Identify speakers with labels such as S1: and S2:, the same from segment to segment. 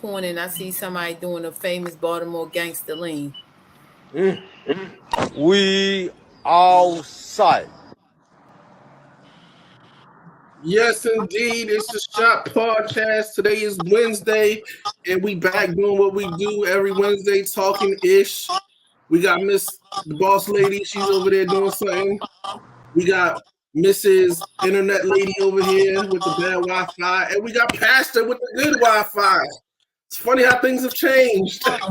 S1: corner and I see somebody doing a famous Baltimore gangster lean.
S2: We outside.
S3: Yes, indeed. It's the Shop Podcast. Today is Wednesday, and we back doing what we do every Wednesday, talking ish. We got Miss the Boss Lady. She's over there doing something. We got Mrs. Internet Lady over here with the bad Wi-Fi, and we got Pastor with the good Wi-Fi. It's funny how things have changed. How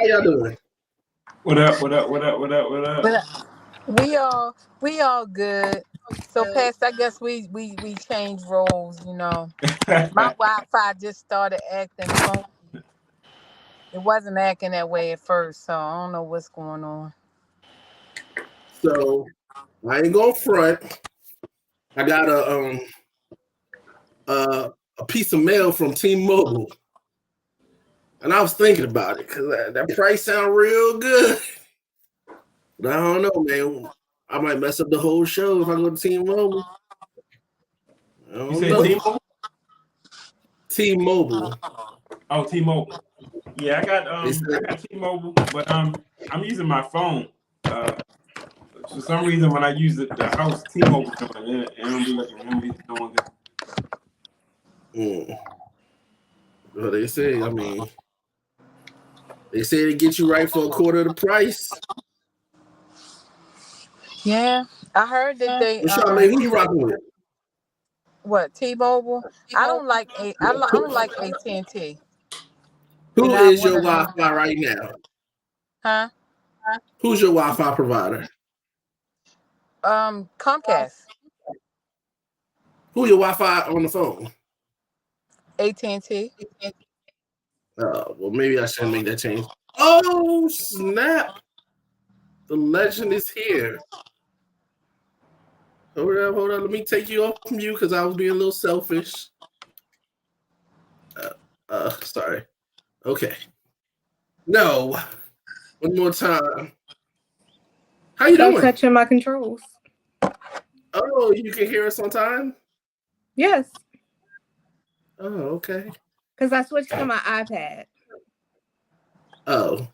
S3: y'all doing?
S4: What up? What up? What up? What up? What up?
S1: But we all good. So Pastor, I guess we changed roles, you know. My Wi-Fi just started acting funky. It wasn't acting that way at first, so I don't know what's going on.
S3: So I ain't gonna front. I got a piece of mail from T-Mobile, and I was thinking about it because that price sound real good. But I don't know, man. I might mess up the whole show if I go to T-Mobile.
S4: You say T-Mobile?
S3: T-Mobile.
S4: Oh, T-Mobile. Yeah, I got T-Mobile, but I'm using my phone. For some reason, when I use the house T-Mobile, it don't be looking really doing good.
S3: Well, they say to get you right for a quarter of the price.
S1: Yeah, I heard that they.
S3: Who you rocking with?
S1: What, T-Mobile? I don't like AT&T.
S3: Who is your Wi-Fi right now?
S1: Huh?
S3: Who's your Wi-Fi provider?
S1: Comcast.
S3: Who your Wi-Fi on the phone?
S1: AT&T.
S3: Well, maybe I shouldn't make that change. Oh, snap. The legend is here. Hold up. Let me take you off mute because I was being a little selfish. Sorry. Okay. No. One more time. How you doing?
S5: Touching my controls.
S3: Oh, you can hear us on time?
S5: Yes.
S3: Oh, okay.
S5: Because I switched to my iPad.
S3: Oh.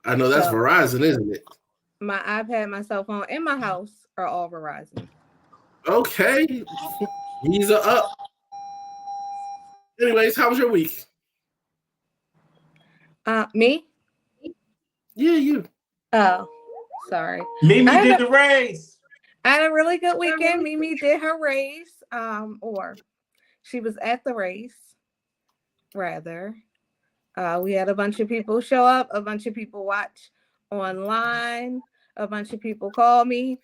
S3: I know that's Verizon, isn't it?
S5: My iPad, my cell phone, and my house are all Verizon.
S3: Okay. These are up. Anyways, how was your week?
S5: Me?
S3: Yeah, you.
S5: Oh, sorry.
S4: Mimi did the race.
S5: I had a really good weekend. Mimi did her race. Or she was at the race, rather. We had a bunch of people show up, a bunch of people watch online, a bunch of people call me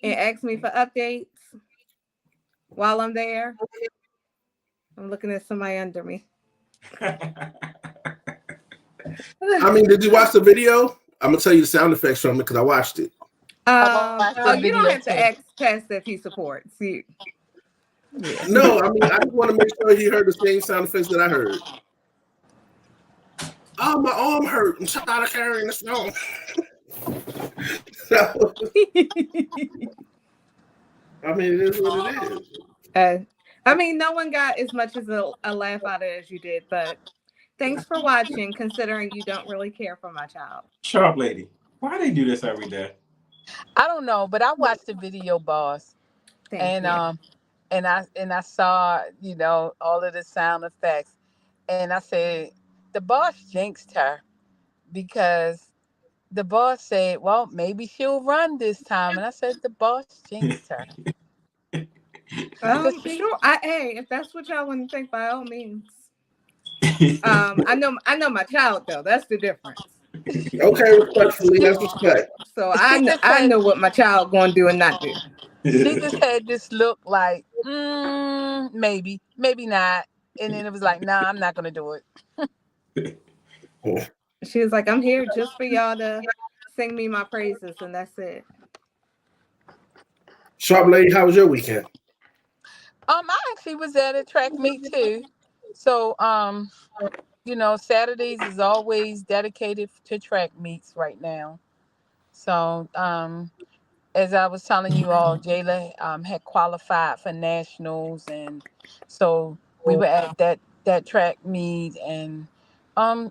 S5: and ask me for updates while I'm there. I'm looking at somebody under me.
S3: Did you watch the video? I'm gonna tell you the sound effects from it because I watched it.
S5: You don't have to ask Pastor if he supports you.
S3: Yeah. No, I just want to make sure he heard the same sound effects that I heard. Oh, my arm hurt. I'm tired of carrying this phone. So, it is what it is.
S5: No one got as much as a laugh out of it as you did, but thanks for watching, considering you don't really care for my child.
S4: Sharp Lady, why they do this every day?
S1: I don't know, but I watched the video, boss. And I saw, all of the sound effects. And I said, the boss jinxed her because the boss said, well, maybe she'll run this time. And I said, the boss jinxed her.
S5: Sure. If that's what y'all want to think, by all means. I know my child though. That's the difference.
S3: Okay, respectfully, that's respect.
S5: So I know what my child going to do and not do.
S1: She just had this look like, maybe not. And then it was like, nah, I'm not going to do it.
S5: She was like, I'm here just for y'all to sing me my praises, and that's it.
S3: Sharp Lady, how was your weekend?
S1: I actually was at a track meet too. So, Saturdays is always dedicated to track meets right now. So, as I was telling you all, Jayla had qualified for nationals, and so we were at that track meet, and um,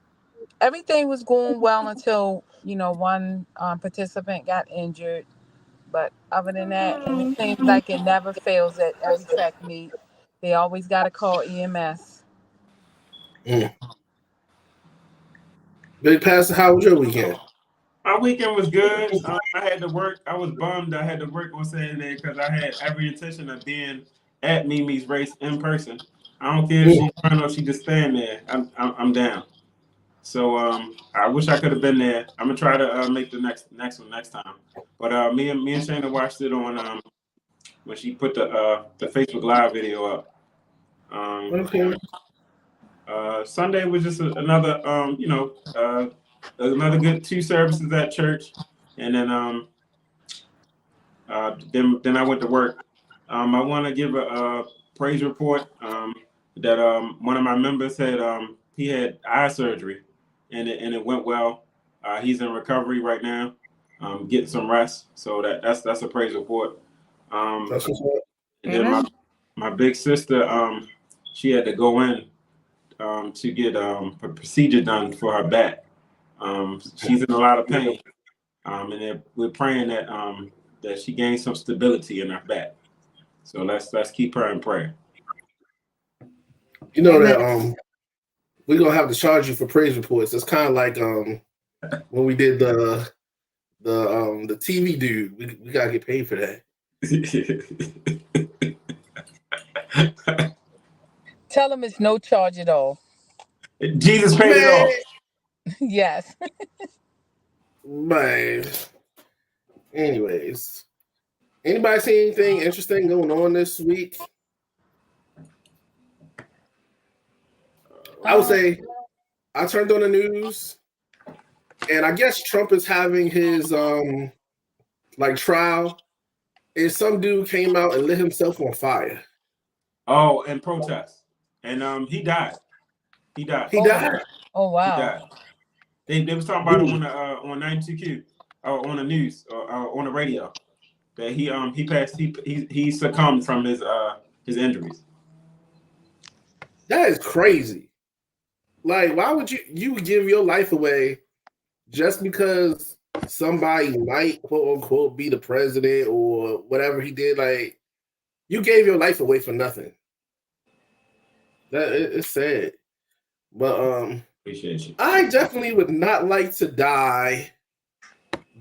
S1: everything was going well until one participant got injured. But other than that, and it seems like it never fails at every track meet. They always got to call EMS.
S3: Mm. Big Pastor, how was your weekend?
S4: My weekend was good. I had to work. I was bummed I had to work on Saturday because I had every intention of being at Mimi's race in person. I don't care if she's trying or she just stand there. I'm down. So I wish I could have been there. I'm gonna try to make the next one next time. But me and Shayna watched it on when she put the Facebook Live video up.
S3: Okay.
S4: Sunday was just another another good 2 services at church, and then I went to work. I want to give a praise report that one of my members had he had eye surgery, and it went well. He's in recovery right now, getting some rest. So that's a praise report.
S3: That's what's up.
S4: And then my big sister, she had to go in to get a procedure done for her back. She's in a lot of pain, and we're praying that she gains some stability in her back. So let's keep her in prayer.
S3: You know that we're gonna have to charge you for praise reports. It's kind of like when we did the TV dude. We gotta get paid for that.
S1: Tell them it's no charge at all.
S4: Jesus paid it all.
S1: Yes.
S3: Man. Anyways, anybody see anything interesting going on this week? I would say I turned on the news, and I guess Trump is having his trial. And some dude came out and lit himself on fire.
S4: Oh, in protest, and he died. He died.
S1: Oh wow.
S4: He died. They was talking about it on 92Q or on the news or on the radio that he passed. He succumbed from his injuries.
S3: That is crazy. Like, why would you give your life away just because somebody might quote unquote be the president or whatever he did? Like, you gave your life away for nothing. It's sad. But
S4: appreciate you.
S3: I definitely would not like to die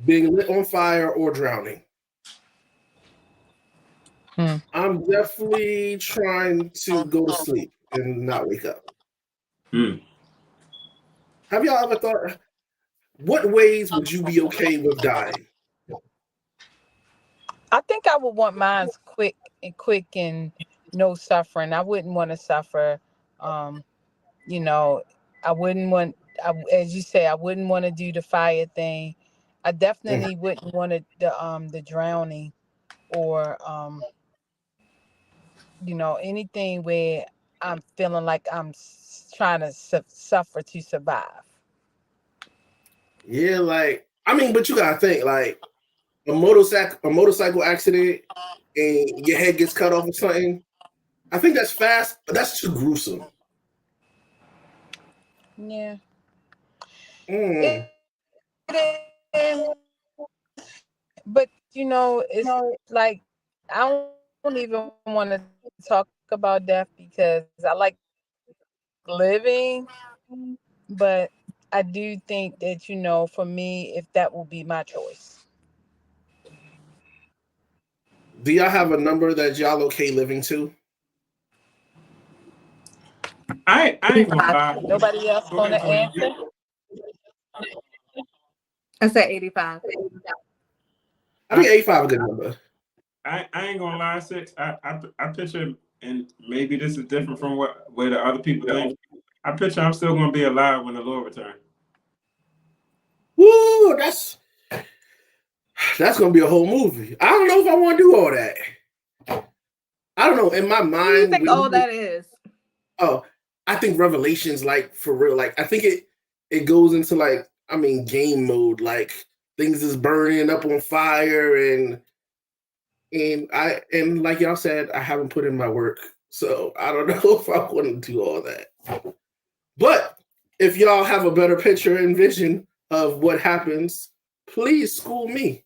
S3: being lit on fire or drowning. I'm definitely trying to go to sleep and not wake up. Have y'all ever thought, what ways would you be okay with dying?
S1: I think I would want mine quick and no suffering. I wouldn't want to suffer. I wouldn't want, as you say, I wouldn't want to do the fire thing. I definitely wouldn't want the drowning or anything where I'm feeling like I'm trying to suffer to survive.
S3: Yeah, but you gotta think, like, a motorcycle accident and your head gets cut off or something. I think that's fast, but that's too gruesome.
S1: Yeah. But it's like I don't even want to talk about death because I like living, but I do think that for me, if that will be my choice.
S3: Do y'all have a number that y'all okay living to?
S4: I ain't gonna lie.
S1: Nobody else gonna answer?
S5: I said 85.
S3: I think 85 is a good number.
S4: I ain't gonna lie, 6. I picture, and maybe this is different from where the other people think. I picture I'm still gonna be alive when the Lord returns.
S3: Woo, that's gonna be a whole movie. I don't know if I want to do all that. I don't know. In my mind,
S5: what do you think all that is?
S3: Oh, I think Revelations, like, for real. Like, I think it goes into, like, game mode. Like, things is burning up on fire, and like y'all said, I haven't put in my work, so I don't know if I want to do all that. But if y'all have a better picture and vision of what happens, please school me.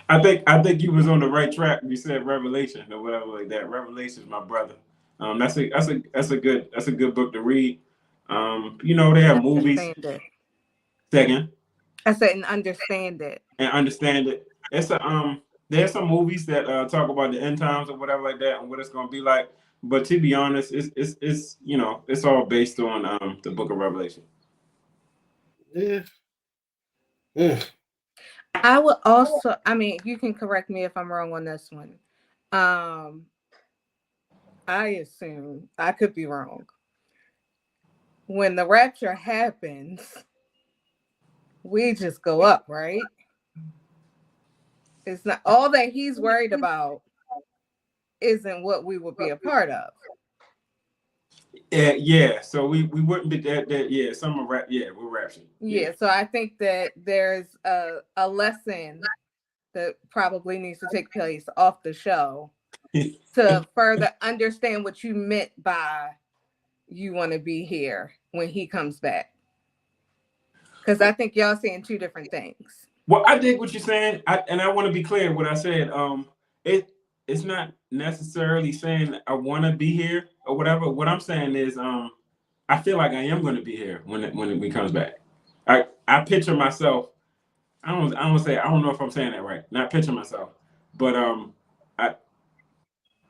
S4: I think you was on the right track. You said Revelation or whatever like that. Revelation is my brother. That's a good book to read. You know, they have movies. Second.
S5: I said and understand it.
S4: And understand it. It's there's some movies that talk about the end times or whatever like that and what it's gonna be like. But to be honest, it's you know, it's all based on the book of Revelation.
S3: Yeah. Yeah.
S5: I would also, I mean, you can correct me if I'm wrong on this one. I assume, I could be wrong. When the rapture happens, we just go up, right? It's not all that he's worried about isn't what we would be a part of.
S4: Yeah. So we wouldn't be that yeah, we're raptured.
S5: Yeah, so I think that there's a lesson that probably needs to take place off the show to further understand what you meant by you want to be here when he comes back. Because I think y'all saying two different things.
S4: Well, I dig what you're saying, and I want to be clear what I said. It's not necessarily saying I want to be here or whatever. What I'm saying is, I feel like I am going to be here when it comes back. I picture myself. I don't know if I'm saying that right. Not picture myself, but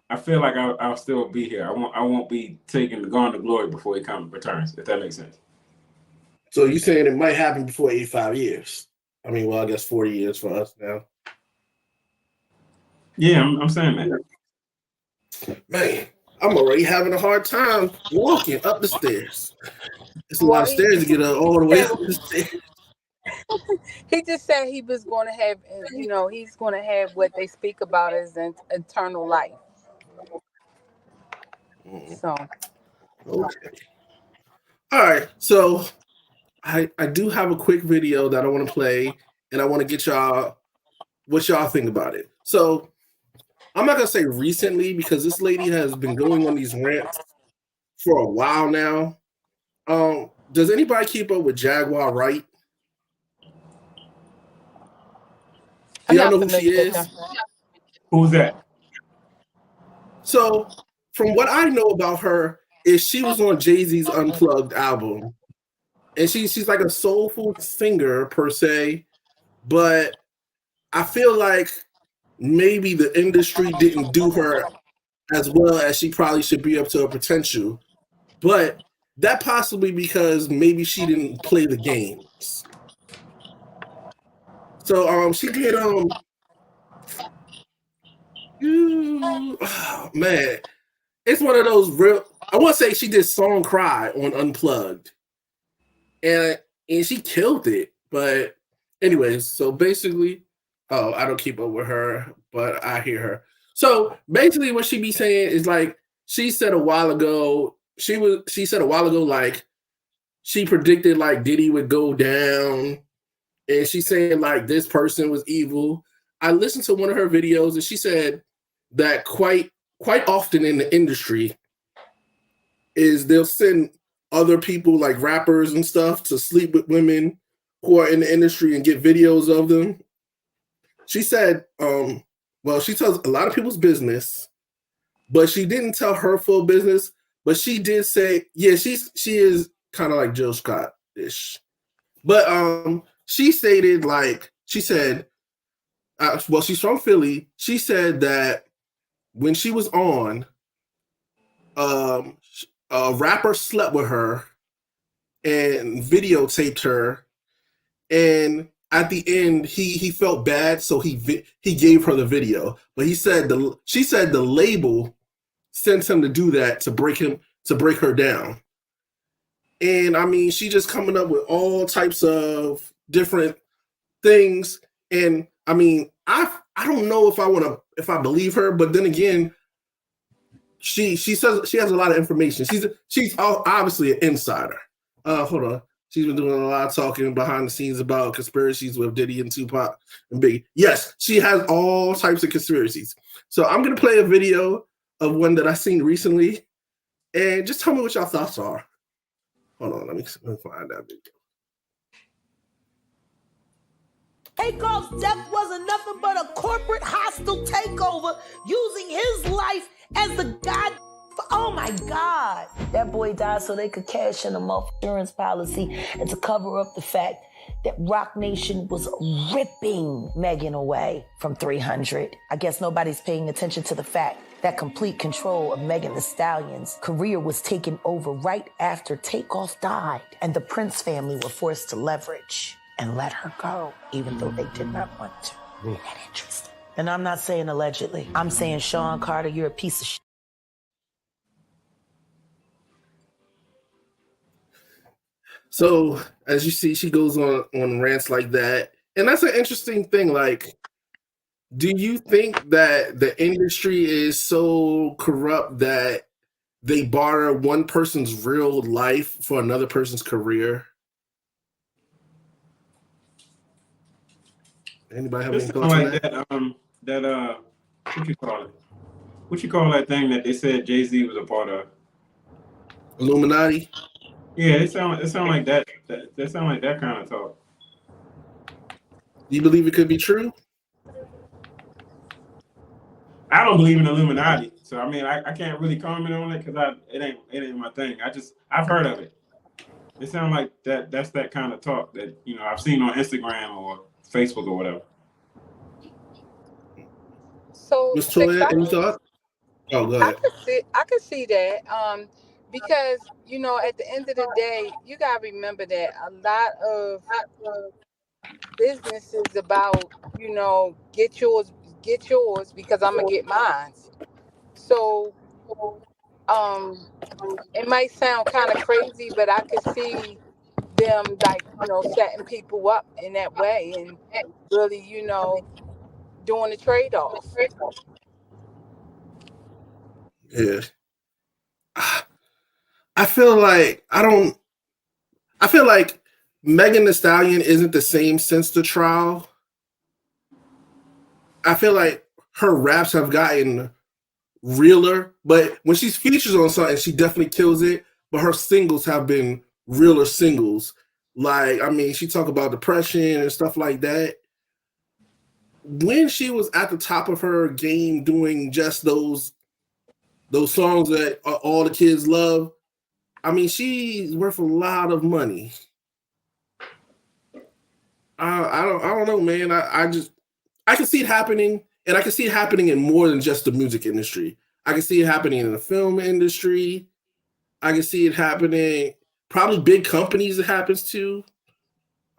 S4: I feel like I'll still be here. I won't be gone to glory before he returns. If that makes sense.
S3: So you're saying it might happen before 85 years? I mean, well, I guess 40 years for us now.
S4: Yeah, I'm saying that.
S3: Man, I'm already having a hard time walking up the stairs. It's a lot of stairs to get all the way up the stairs.
S1: He just said he was going to have, you know, he's going to have what they speak about as an eternal life. So.
S3: Okay. All right. So I do have a quick video that I want to play, and I want to get y'all what y'all think about it. So I'm not going to say recently because this lady has been going on these rants for a while now. Does anybody keep up with Jaguar Wright? Do y'all know who she is?
S4: Who's that?
S3: So, from what I know about her, is she was on Jay-Z's Unplugged album, and she's like a soulful singer per se, but I feel like maybe the industry didn't do her as well as she probably should be up to her potential, but that possibly because maybe she didn't play the games. So she did oh, man, it's one of those real. I want to say she did Song Cry on Unplugged, and she killed it. But anyways, so basically, I don't keep up with her, but I hear her. So basically, what she be saying is like she said a while ago. She said a while ago like she predicted like Diddy would go down. And she's saying like this person was evil. I listened to one of her videos and she said that quite often in the industry is they'll send other people like rappers and stuff to sleep with women who are in the industry and get videos of them. She said, well, she tells a lot of people's business, but she didn't tell her full business. But she did say, yeah, she is kind of like Jill Scott-ish. But she stated, like, she said, well, she's from Philly. She said that when she was on, a rapper slept with her and videotaped her. And at the end, he felt bad, so he gave her the video. But she said the label sent him to do that to break her down. And I mean, she just coming up with all types of different things. And I mean, I don't know if I believe her, but then again, she says she has a lot of information. She's obviously an insider. Hold on. She's been doing a lot of talking behind the scenes about conspiracies with Diddy and Tupac and Biggie. Yes, she has all types of conspiracies. So I'm gonna play a video of one that I seen recently. And just tell me what y'all thoughts are. Hold on, let me find that video.
S6: Takeoff's death wasn't nothing but a corporate hostile takeover using his life as the god. Oh my God. That boy died so they could cash in a insurance policy and to cover up the fact that Roc Nation was ripping Megan away from 300. I guess nobody's paying attention to the fact that complete control of Megan Thee Stallion's career was taken over right after Takeoff died, and the Prince family were forced to leverage and let her go, even though they did not want to. That interesting. And I'm not saying allegedly. I'm saying, Sean Carter, you're a piece of shit.
S3: So as you see, she goes on rants like that. And that's an interesting thing. Like, do you think that the industry is so corrupt that they barter one person's real life for another person's career? Anybody have any thoughts on
S4: that? What you call it? What you call that thing that they said Jay-Z was a part of?
S3: Illuminati?
S4: Yeah, it sound like that. That sound like that kind of talk.
S3: Do you believe it could be true?
S4: I don't believe in Illuminati, so I mean, I can't really comment on it because it ain't my thing. I've heard of it. It sounds like that's that kind of talk that I've seen on Instagram or Facebook or whatever.
S1: So,
S3: Ms. Toya, any thoughts? Oh, go ahead.
S1: I could see that. Because at the end of the day, you gotta remember that a lot of business is about get yours because I'm gonna get mine. So it might sound kind of crazy, but I could see them setting people up in that way and really doing the trade-off.
S3: Yeah. I feel like Megan Thee Stallion isn't the same since the trial. I feel like her raps have gotten realer, but when she's featured on something, she definitely kills it. But her singles have been realer singles. Like, I mean, she talk about depression and stuff like that. When she was at the top of her game doing just those songs that all the kids love, I mean, she's worth a lot of money. I don't know, man. I can see it happening, and I can see it happening in more than just the music industry. I can see it happening in the film industry. I can see it happening, probably big companies it happens to.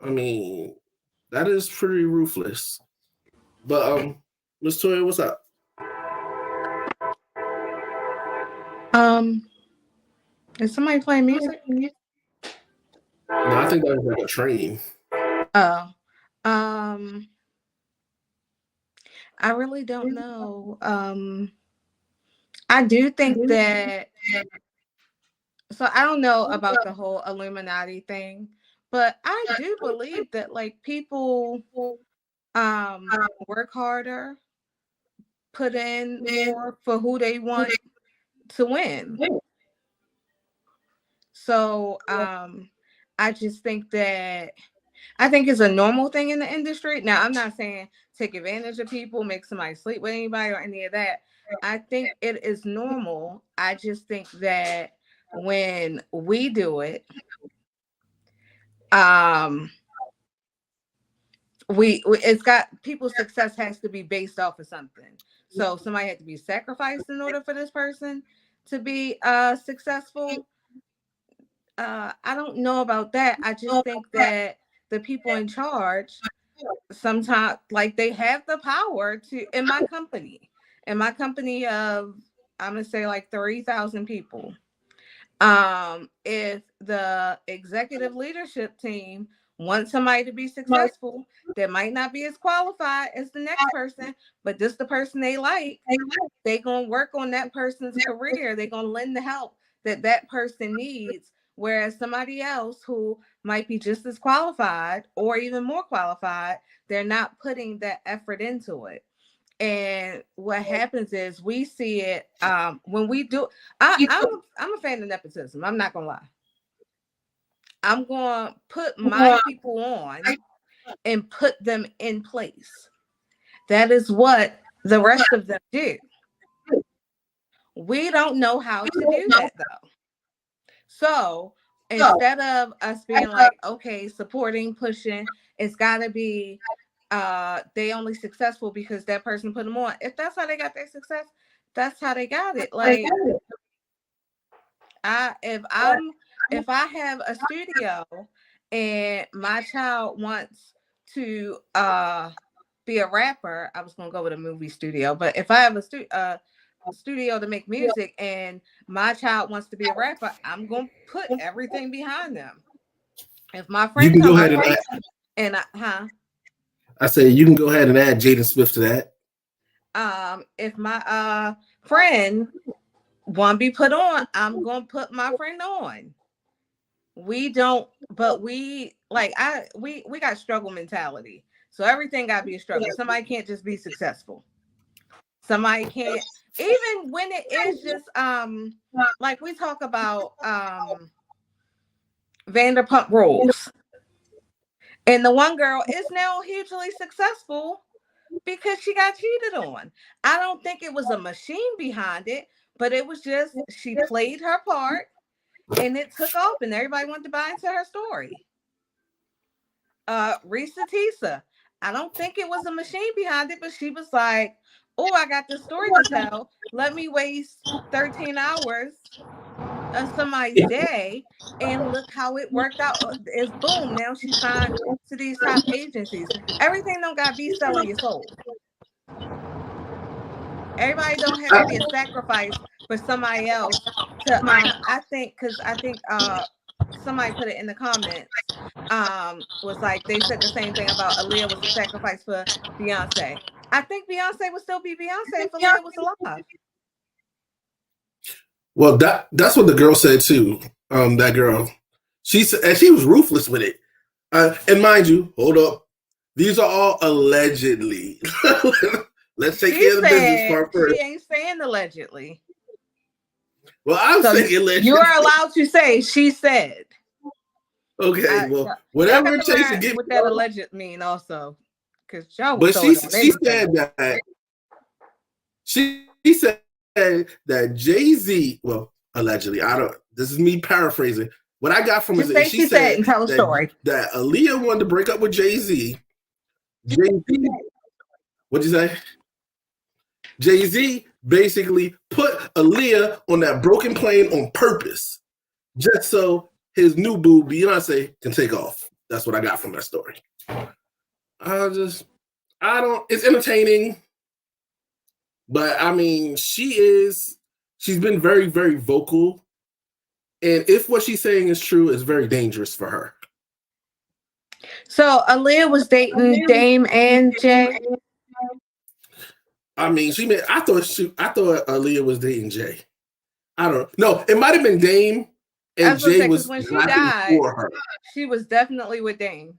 S3: I mean, that is pretty ruthless. But Ms. Toya, what's up?
S5: Is somebody playing music?
S3: No, I think that was like a train.
S5: Oh. I really don't know. I do think that, so I don't know about the whole Illuminati thing, but I do believe that like people work harder, put in more for who they want to win. So I just think that it's a normal thing in the industry. Now, I'm not saying take advantage of people, make somebody sleep with anybody or any of that. I think it is normal. I just think that when we do it, it's got people's success has to be based off of something. So somebody had to be sacrificed in order for this person to be successful. I don't know about that. I just think that the people in charge sometimes, like, they have the power to, in my company of, I'm gonna say like 30,000 people. If the executive leadership team wants somebody to be successful, that might not be as qualified as the next person, but this the person they like, they gonna work on that person's career. They're gonna lend the help that person needs. Whereas somebody else who might be just as qualified or even more qualified, they're not putting that effort into it. And what happens is we see it when we do. I'm a fan of nepotism. I'm not gonna lie. I'm gonna put my people on and put them in place. That is what the rest of them do. We don't know how to do that though. So instead of us being like, okay, supporting, pushing, it's gotta be they only successful because that person put them on. If that's how they got their success, that's how they got it. Like if I have a studio and my child wants to be a rapper, I was gonna go with a movie studio, but if I have a studio to make music and my child wants to be a rapper, I'm gonna put everything behind them. If my friend
S3: you can go ahead
S5: and
S3: I say you can go ahead and add Jaden Smith to that.
S5: If my friend want to be put on, I'm gonna put my friend on. We don't, but we got struggle mentality. So everything got to be a struggle. Somebody can't just be successful. Somebody can't, even when it is just like we talk about Vanderpump Rules. And the one girl is now hugely successful because she got cheated on. I don't think it was a machine behind it, but it was just she played her part and it took off and everybody wanted to buy into her story. Risa Tisa, I don't think it was a machine behind it, but she was like, oh, I got this story to tell. Let me waste 13 hours of somebody's day and look how it worked out. It's boom. Now she signed to these top agencies. Everything don't got to be selling your soul. Everybody don't have to be a sacrifice for somebody else to I think somebody put it in the comments, was like they said the same thing about Aaliyah was a sacrifice for Beyonce. I think Beyonce would still be Beyonce if Aaliyah was alive.
S3: Well, that's what the girl said too. That girl, she said, and she was ruthless with it. And mind you, hold up, these are all allegedly. Let's take care of the business part first.
S5: She ain't saying allegedly.
S3: Well, I'm saying allegedly.
S5: You are allowed to say she said.
S3: Okay, well, whatever it takes to get
S5: what that alleged mean also, because y'all.
S3: But she said that she said that Jay-Z, well, allegedly, this is me paraphrasing. What I got from it, she said
S5: and tell a story
S3: that Aaliyah wanted to break up with Jay-Z. Jay-Z, what'd you say? Jay-Z basically put Aaliyah on that broken plane on purpose, just so his new boo Beyonce can take off. That's what I got from that story. It's entertaining. But I mean, she's been very, very vocal. And if what she's saying is true, it's very dangerous for her.
S5: So Aaliyah was dating Dame and Jay.
S3: I mean, I thought Aaliyah was dating Jay. I don't know. No, it might have been Dame and Jay was
S5: when she died. She was definitely with Dame.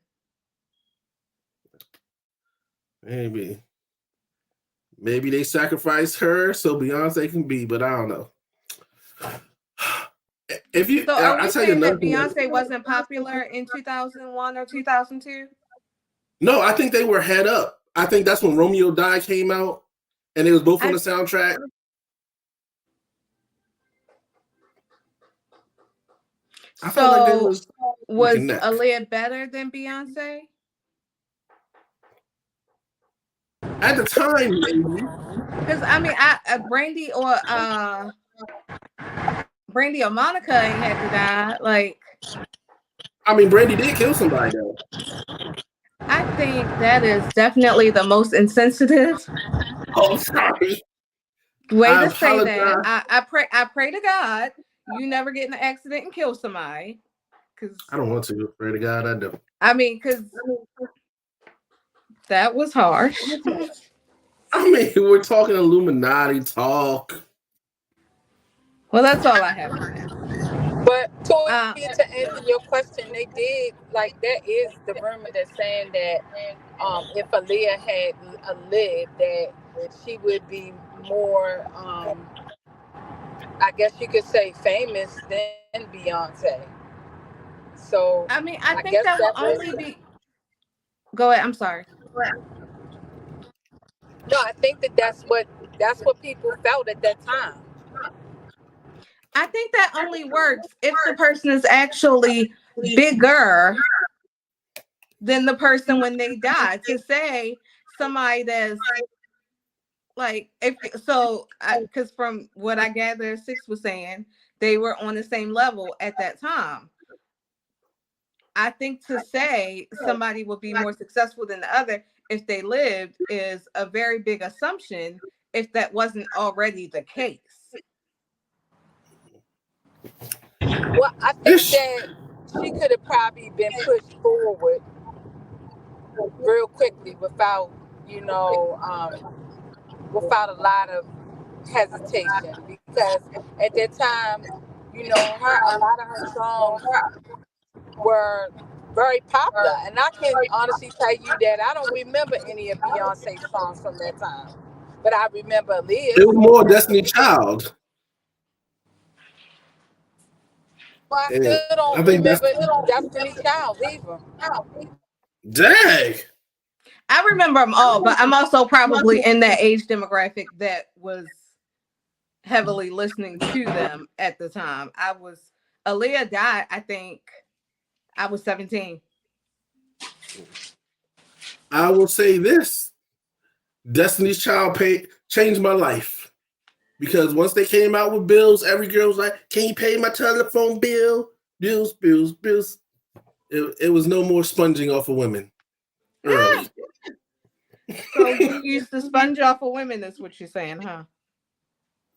S3: Maybe they sacrificed her so Beyonce can be, but I don't know. If you,
S5: so are we saying that Beyonce wasn't popular in 2001 or 2002?
S3: No, I think they were head up. I think that's when Romeo Die came out, and it was both on the soundtrack. I felt like they was
S5: Aaliyah better than Beyonce?
S3: At the time, maybe.
S5: Because I mean, Brandy or Monica ain't had to die. Like,
S3: I mean, Brandy did kill somebody though.
S5: I think that is definitely the most insensitive.
S3: Oh, sorry.
S5: Way to say that. I pray to God you never get in an accident and kill somebody. Because
S3: I don't want to. Pray to God I don't.
S5: I mean, because that was harsh.
S3: I mean, we're talking Illuminati talk.
S5: Well, that's all I have for now.
S1: But to answer your question, they did, like, there is the rumor that's saying that if Aaliyah had lived, that she would be more, I guess you could say, famous than Beyonce. So
S5: I mean, I
S1: I
S5: think
S1: guess
S5: that will
S1: that
S5: only
S1: was.
S5: be. Go ahead. I'm sorry.
S1: No, I think that's what people felt at that time.
S5: I think that only works if the person is actually bigger than the person when they die. To say somebody that's like, if so, because from what I gather, Six was saying they were on the same level at that time. I think to say somebody will be more successful than the other if they lived is a very big assumption if that wasn't already the case.
S1: Well, I think
S3: Ish.
S1: that she could have probably been pushed forward real quickly without, you know, without a lot of hesitation, because at that time, her a lot of her songs were very popular, and I can honestly tell you that I don't remember any of Beyonce's songs from that time, but I remember
S3: It
S1: Aaliyah's.
S3: was more Destiny Child.
S1: Well, I
S3: And
S1: still don't
S3: I think that's
S1: remember Destiny Child either.
S3: dang.
S5: I remember them all, but I'm also probably in that age demographic that was heavily listening to them at the time. Aaliyah died, I think I was 17.
S3: I will say this. Destiny's Child changed my life. Because once they came out with bills, every girl was like, "Can you pay my telephone bill? Bills, bills, bills." It was no more sponging off of women early.
S5: So you used to sponge off of women, is what you're saying, huh?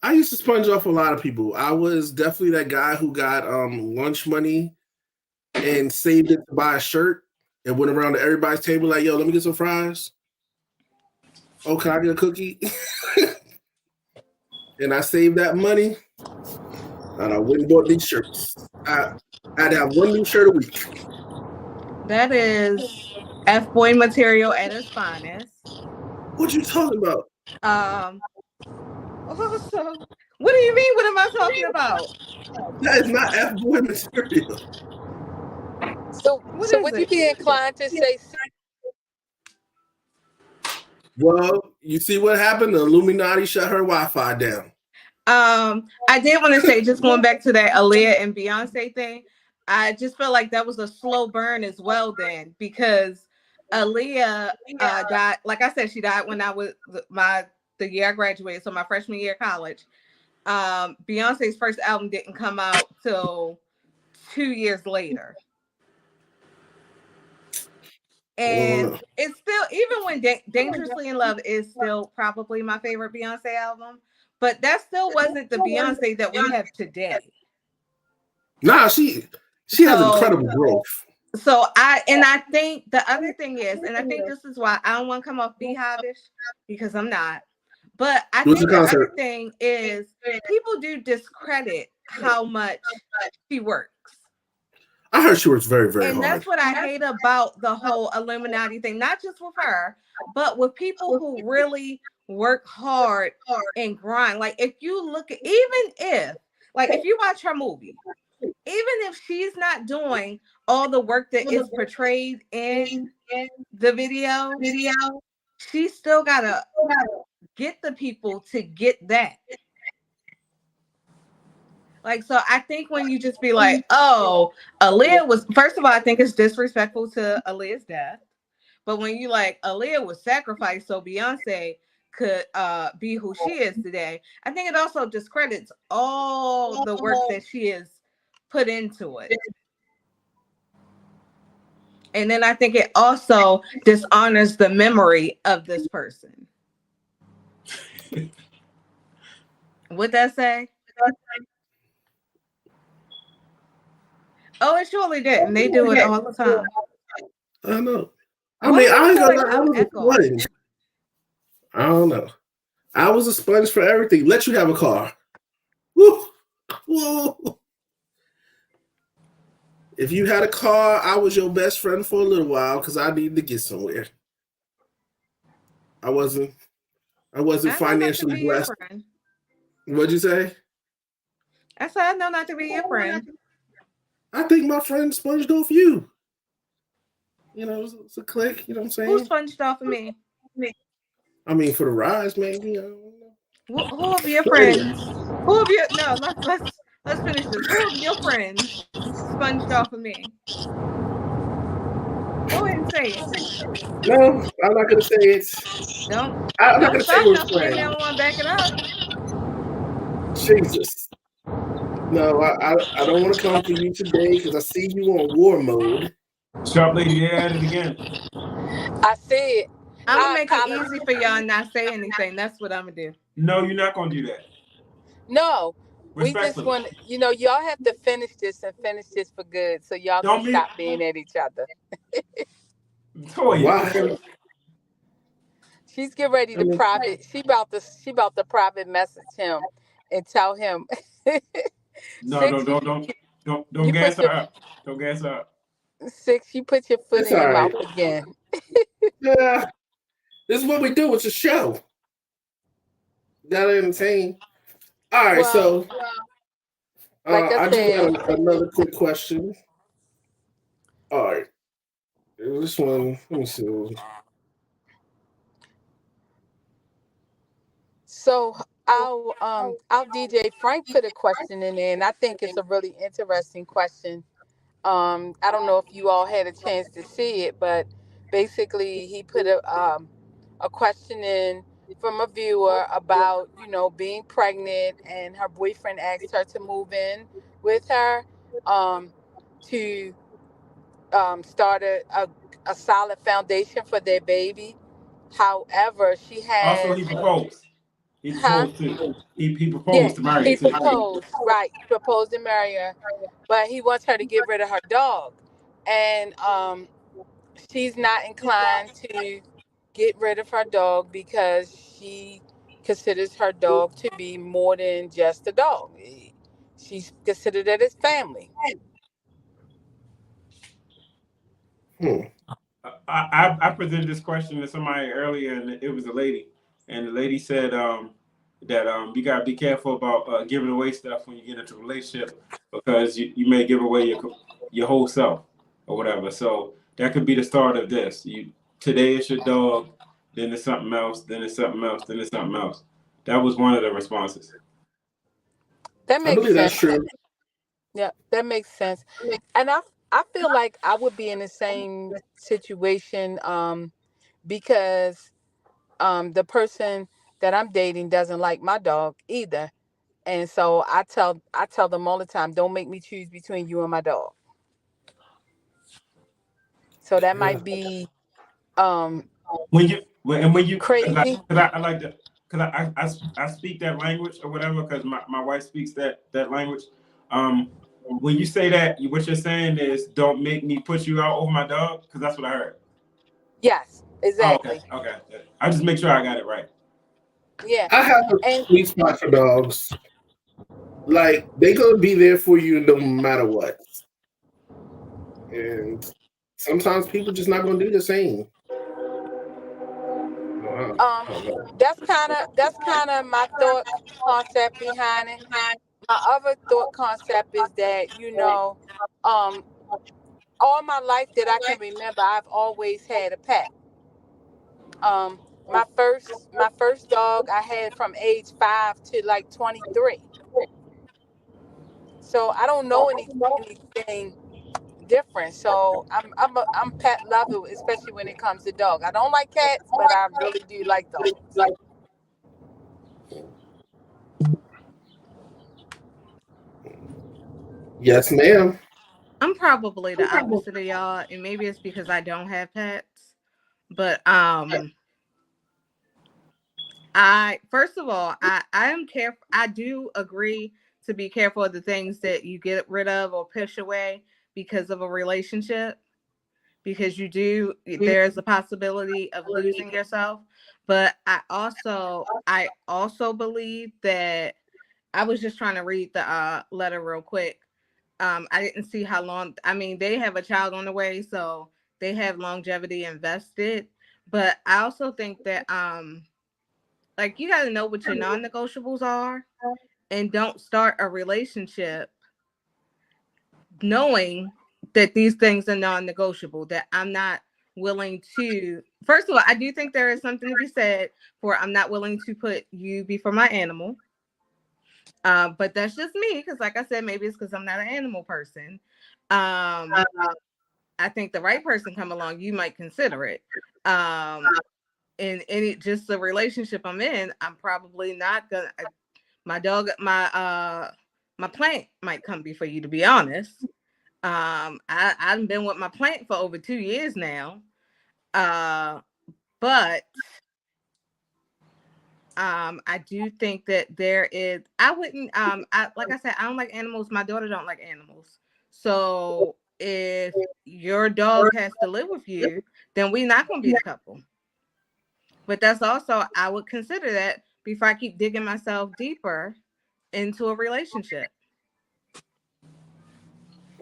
S3: I used to sponge off a lot of people. I was definitely that guy who got lunch money and saved it to buy a shirt and went around to everybody's table like, "Yo, let me get some fries. Oh, can I get a cookie?" And I saved that money and I went and bought these shirts. I'd have one new shirt a week.
S5: That is F-boy material at its finest.
S3: What you talking about?
S5: So, what do you mean? What am I talking about?
S3: That is not F-boy material.
S1: So would you be inclined to say?
S3: Well, you see what happened? The Illuminati shut her Wi-Fi down.
S5: I did want to say, just going back to that Aaliyah and Beyonce thing, I just feel like that was a slow burn as well then, because Aaliyah died, like I said, she died when I was the year I graduated, so my freshman year of college. Beyonce's first album didn't come out till 2 years later. And it's still, even when Dangerously in Love is still probably my favorite Beyonce album, but that still wasn't the Beyonce that we have today.
S3: Nah, she has incredible growth.
S5: So I think the other thing is, and I think this is why I don't want to come off beehivish, because I'm not, but I think the other thing is people do discredit how much she works.
S3: I heard she works very, very hard.
S5: And that's what I hate about the whole Illuminati thing, not just with her, but with people who really work hard and grind. Like, if you look at, if you watch her movie, even if she's not doing all the work that is portrayed in the video, she's still gotta get the people to get that. Like, so I think when you just be like, "Oh, Aaliyah was," first of all, I think it's disrespectful to Aaliyah's death. But when you like, Aaliyah was sacrificed so Beyonce could be who she is today, I think it also discredits all the work that she has put into it. And then I think it also dishonors the memory of this person. What'd that say? Oh, it surely did. And they do it all the time.
S3: I know. I mean, I don't know. I was a sponge for everything. Let you have a car. Woo. Woo. If you had a car, I was your best friend for a little while because I needed to get somewhere. I wasn't I wasn't
S5: I know not to
S3: financially
S5: be your
S3: blessed.
S5: friend.
S3: What'd you say?
S5: I said I know not to be your friend.
S3: I think my friend sponged off you. You know, it's a click. You know what I'm saying?
S5: Who sponged off of me?
S3: I mean, for the rise, maybe.
S5: Who of your friends? Who of your no? Let's finish this. Who of your friends sponged off of me? Go ahead and say it.
S3: No, I'm not gonna say it. I'm not gonna say
S5: Don't
S3: which
S5: start nothing if you
S3: friend.
S5: don't want to back it up.
S3: Jesus. No, I don't want to come for you today because I see you on war mode.
S4: Sharp lady, they at it again.
S1: I said
S5: I'm gonna make it easy for y'all and not say anything. That's what I'm gonna do.
S4: No, you're not gonna do that.
S1: no. We just
S4: Respectfully.
S1: want, y'all have to finish this and finish this for good, so y'all
S4: Don't
S1: can
S4: be-
S1: stop being at each other.
S4: Toya.
S3: Why?
S1: She's getting ready to private. She about to private message him and tell him.
S3: You
S4: No,
S1: Six,
S4: don't
S1: you
S4: gas
S1: put
S4: her up. Don't gas her up.
S1: Six, you put your foot
S3: It's
S1: in your
S3: all right.
S1: mouth again.
S3: Yeah, this is what we do. It's a show. You gotta entertain. All right,
S1: Well,
S3: so
S1: like I
S3: I just
S1: said,
S3: got another quick question. All right, this one. Let me see.
S1: so our DJ Frank put a question in there, and I think it's a really interesting question. I don't know if you all had a chance to see it, but basically he put a question in from a viewer about being pregnant, and her boyfriend asked her to move in with her to start a solid foundation for their baby. However, she
S4: Also,
S1: has,
S4: he proposed. He
S1: huh?
S4: proposed too. He
S1: Yeah,
S4: proposed to marry
S1: he
S4: her too.
S1: proposed, right? He proposed to marry her, but he wants her to get rid of her dog, and she's not inclined to get rid of her dog because she considers her dog to be more than just a dog. She's considered it as family.
S4: I presented this question to somebody earlier, and it was a lady, and the lady said that you gotta be careful about giving away stuff when you get into a relationship because you may give away your whole self or whatever. So that could be the start of this. Today it's your dog, then it's something else, then it's something else, then it's something else. That was one of the responses.
S1: That
S3: I
S1: makes
S3: believe that's
S1: sense.
S3: true.
S1: Yeah, that makes sense. And I feel like I would be in the same situation because the person that I'm dating doesn't like my dog either. And so I tell them all the time, don't make me choose between you and my dog. So that
S3: Yeah.
S1: might be um
S4: When you
S1: crazy.
S4: I like that because I speak that language or whatever because my wife speaks that language. When you say that, what you're saying is don't make me put you out over my dog because that's what I heard.
S1: Yes,
S4: Oh, okay,
S1: exactly.
S4: okay. I just make sure I got it right.
S1: Yeah.
S3: I have a
S1: And
S3: sweet spot for dogs. Like they gonna be there for you no matter what. And sometimes people just not gonna do the same.
S1: that's kind of my thought concept behind it. My other thought concept is that um all my life that I can remember, I've always had a pet. My first dog I had from age 5 to like 23. So I don't know anything different. So I'm pet lover, especially when it comes to dog. I don't like cats, but I really do like dogs.
S3: Yes, ma'am.
S5: I'm probably the opposite of y'all, and maybe it's because I don't have pets. But I first of all, I am careful. I do agree to be careful of the things that you get rid of or push away because of a relationship, because there's a possibility of losing yourself. But I also believe that I was just trying to read the letter real quick. I didn't see how long. I mean, they have a child on the way, so they have longevity invested. But I also think that Like, you got to know what your non-negotiables are, and don't start a relationship knowing that these things are non-negotiable, that I'm not willing to. First of all, I do think there is something to be said for I'm not willing to put you before my animal. But that's just me, because like I said, maybe it's because I'm not an animal person. I think the right person come along, you might consider it. In any just the relationship I'm in, I'm probably not gonna. My plant might come before you, to be honest. I've been with my plant for over 2 years now. But I do think that there is, I wouldn't, like I said, I don't like animals. My daughter don't like animals. So if your dog has to live with you, then we're not going to be the couple. But that's also, I would consider that before I keep digging myself deeper into a relationship.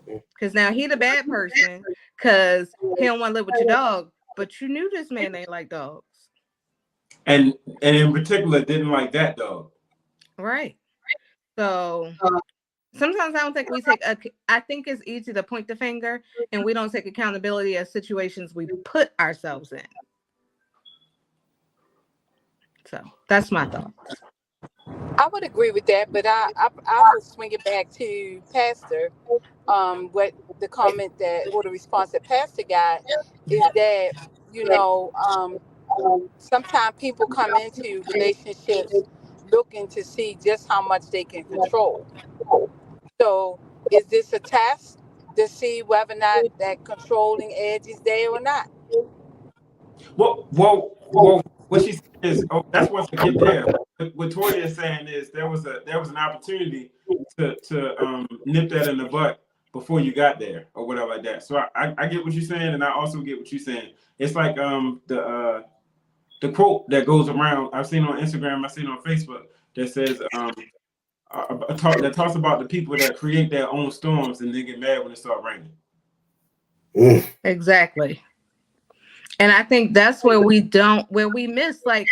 S5: Because now he the bad person because he don't want to live with your dog, but you knew this man ain't like dogs.
S4: And in particular, didn't like that dog.
S5: Right. So sometimes I don't think we take I think it's easy to point the finger and we don't take accountability of situations we put ourselves in. So that's my thoughts.
S1: I would agree with that, but I would swing it back to Pastor. What the comment that, or the response that Pastor got is that, sometimes people come into relationships looking to see just how much they can control. So is this a test to see whether or not that controlling edge is there or not?
S4: Well, what she said is, that's once we get there. What Toya is saying is there was an opportunity to nip that in the butt before you got there or whatever like that. So I get what you're saying, and I also get what you're saying. It's like the quote that goes around. I've seen on Instagram, I've seen on Facebook that says that talks about the people that create their own storms and then get mad when it starts raining.
S5: Exactly. And I think that's where we miss. Like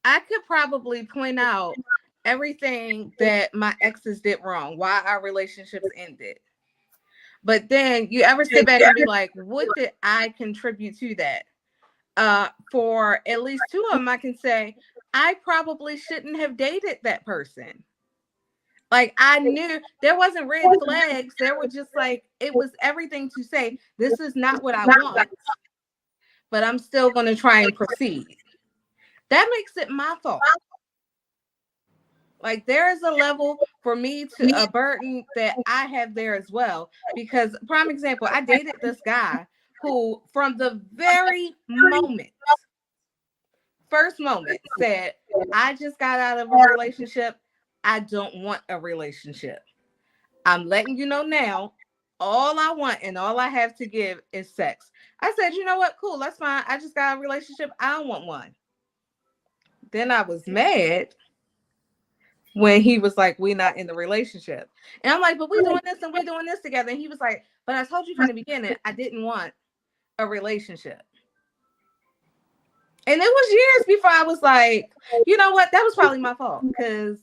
S5: I could probably point out everything that my exes did wrong, why our relationships ended. But then you ever sit back and be like, what did I contribute to that? For at least two of them, I can say, I probably shouldn't have dated that person. Like, I knew there wasn't red flags. There were just like, it was everything to say, this is not what I want, but I'm still going to try and proceed. That makes it my fault. Like, there is a level for me to a burden that I have there as well. Because, prime example, I dated this guy who, from the very first moment, said, I just got out of a relationship. I don't want a relationship. I'm letting you know now, all I want and all I have to give is sex. I said, you know what? Cool, that's fine. I just got a relationship. I don't want one. Then I was mad when he was like, we're not in the relationship. And I'm like, but we're doing this and we're doing this together. And he was like, but I told you from the beginning, I didn't want a relationship. And it was years before I was like, you know what? That was probably my fault because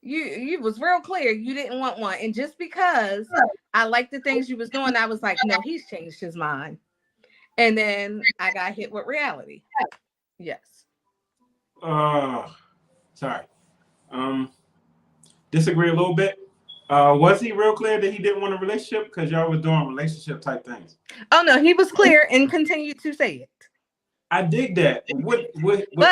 S5: you was real clear you didn't want one. And just because I liked the things you was doing, I was like, no, he's changed his mind. And then I got hit with reality. Yes.
S4: Sorry. Disagree a little bit. Was he real clear that he didn't want a relationship because y'all was doing relationship type things?
S5: Oh no, he was clear and continued to say it.
S4: I dig that. But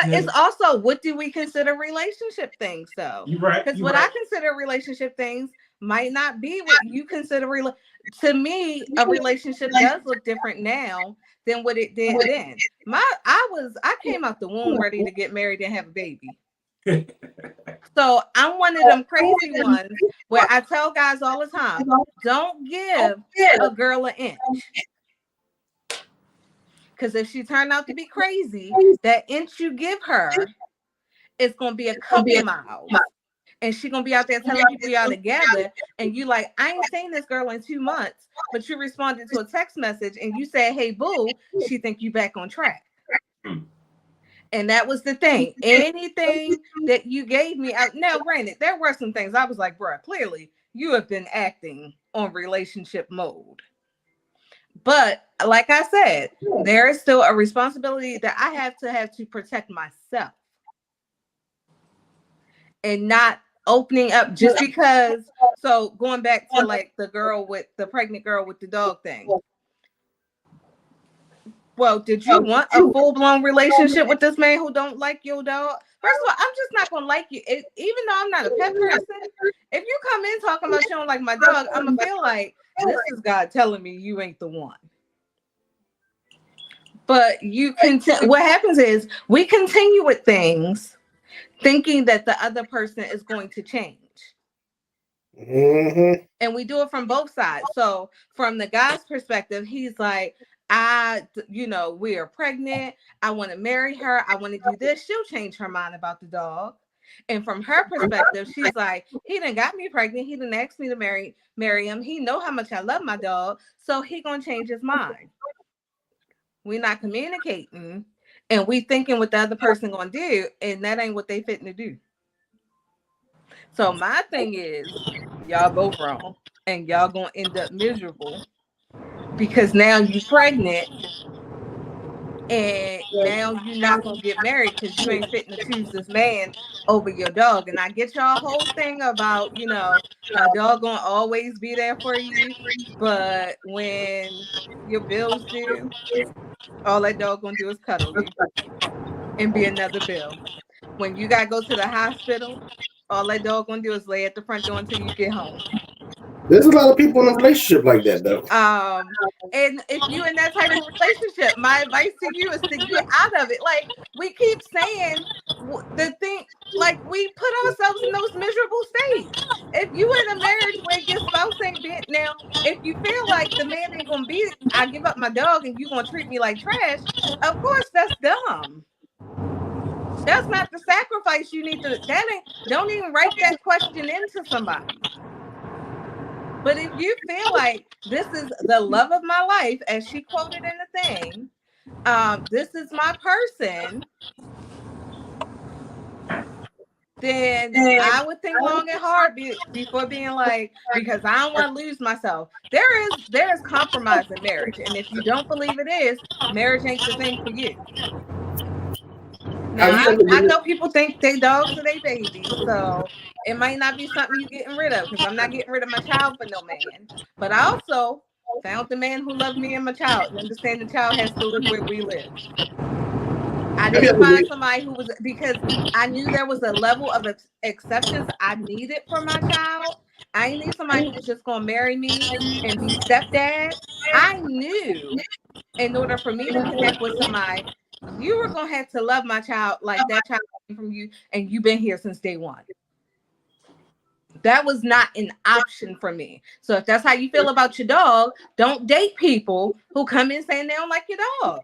S5: it's also, what do we consider relationship things though?
S4: You're right.
S5: Because what I consider relationship things might not be what you consider real. To me, a relationship does look different now than what it did then. I came out the womb ready to get married and have a baby. So I'm one of them crazy ones where I tell guys all the time, don't give a girl an inch. Because if she turned out to be crazy, that inch you give her is going to be a couple miles. And she's going to be out there telling people y'all together. And you like, I ain't seen this girl in 2 months. But you responded to a text message and you said, hey, boo, she think you back on track. And that was the thing. Anything that you gave me, now granted, there were some things I was like, bro, clearly you have been acting on relationship mode. But like I said, there is still a responsibility that I have to protect myself. And not opening up just because. So going back to like the pregnant girl with the dog thing. Well, did you want a full-blown relationship with this man who don't like your dog? First of all, I'm just not gonna like you. Even though I'm not a pet person, if you come in talking about you don't like my dog, I'm gonna feel like this is God telling me you ain't the one. But you continue. What happens is we continue with things thinking that the other person is going to change.
S3: Mm-hmm.
S5: And we do it from both sides. So from the guy's perspective, he's like, we are pregnant. I want to marry her. I want to do this. She'll change her mind about the dog. And from her perspective, she's like, he done got me pregnant. He done asked me to marry him. He know how much I love my dog. So he gonna change his mind. We're not communicating and we thinking what the other person gonna do, and that ain't what they fitting to do. So my thing is, y'all both wrong, and y'all gonna end up miserable because now you pregnant, and now you're not gonna get married because you ain't fitting to choose this man over your dog. And I get y'all whole thing about, a dog gonna always be there for you, but when your bills due, all that dog gonna do is cuddle you and be another bill. When you gotta go to the hospital, all that dog gonna do is lay at the front door until you get home.
S3: There's a lot of people in a relationship like that, though.
S5: And if you in that type of relationship, my advice to you is to get out of it. Like we keep saying the thing, like we put ourselves in those miserable states. If you in a marriage where your spouse ain't been, now, if you feel like the man ain't gonna be, I give up my dog and you gonna treat me like trash, of course that's dumb. That's not the sacrifice you need to. Don't even write that question into somebody. But if you feel like this is the love of my life, as she quoted in the thing, this is my person, then I would think long and hard before being like, because I don't want to lose myself. There is compromise in marriage, and if you don't believe it is, marriage ain't the thing for you. Now, I know people think they dogs are their babies, so it might not be something you're getting rid of, because I'm not getting rid of my child for no man. But I also found the man who loved me and my child, and understand the child has to live where we live. I didn't find somebody who was, because I knew there was a level of acceptance I needed for my child. I didn't need somebody who was just going to marry me and be stepdad. I knew in order for me to connect with somebody, you were going to have to love my child like that child came from you, and you've been here since day one. That was not an option for me. So if that's how you feel about your dog, don't date people who come in saying they don't like your dog.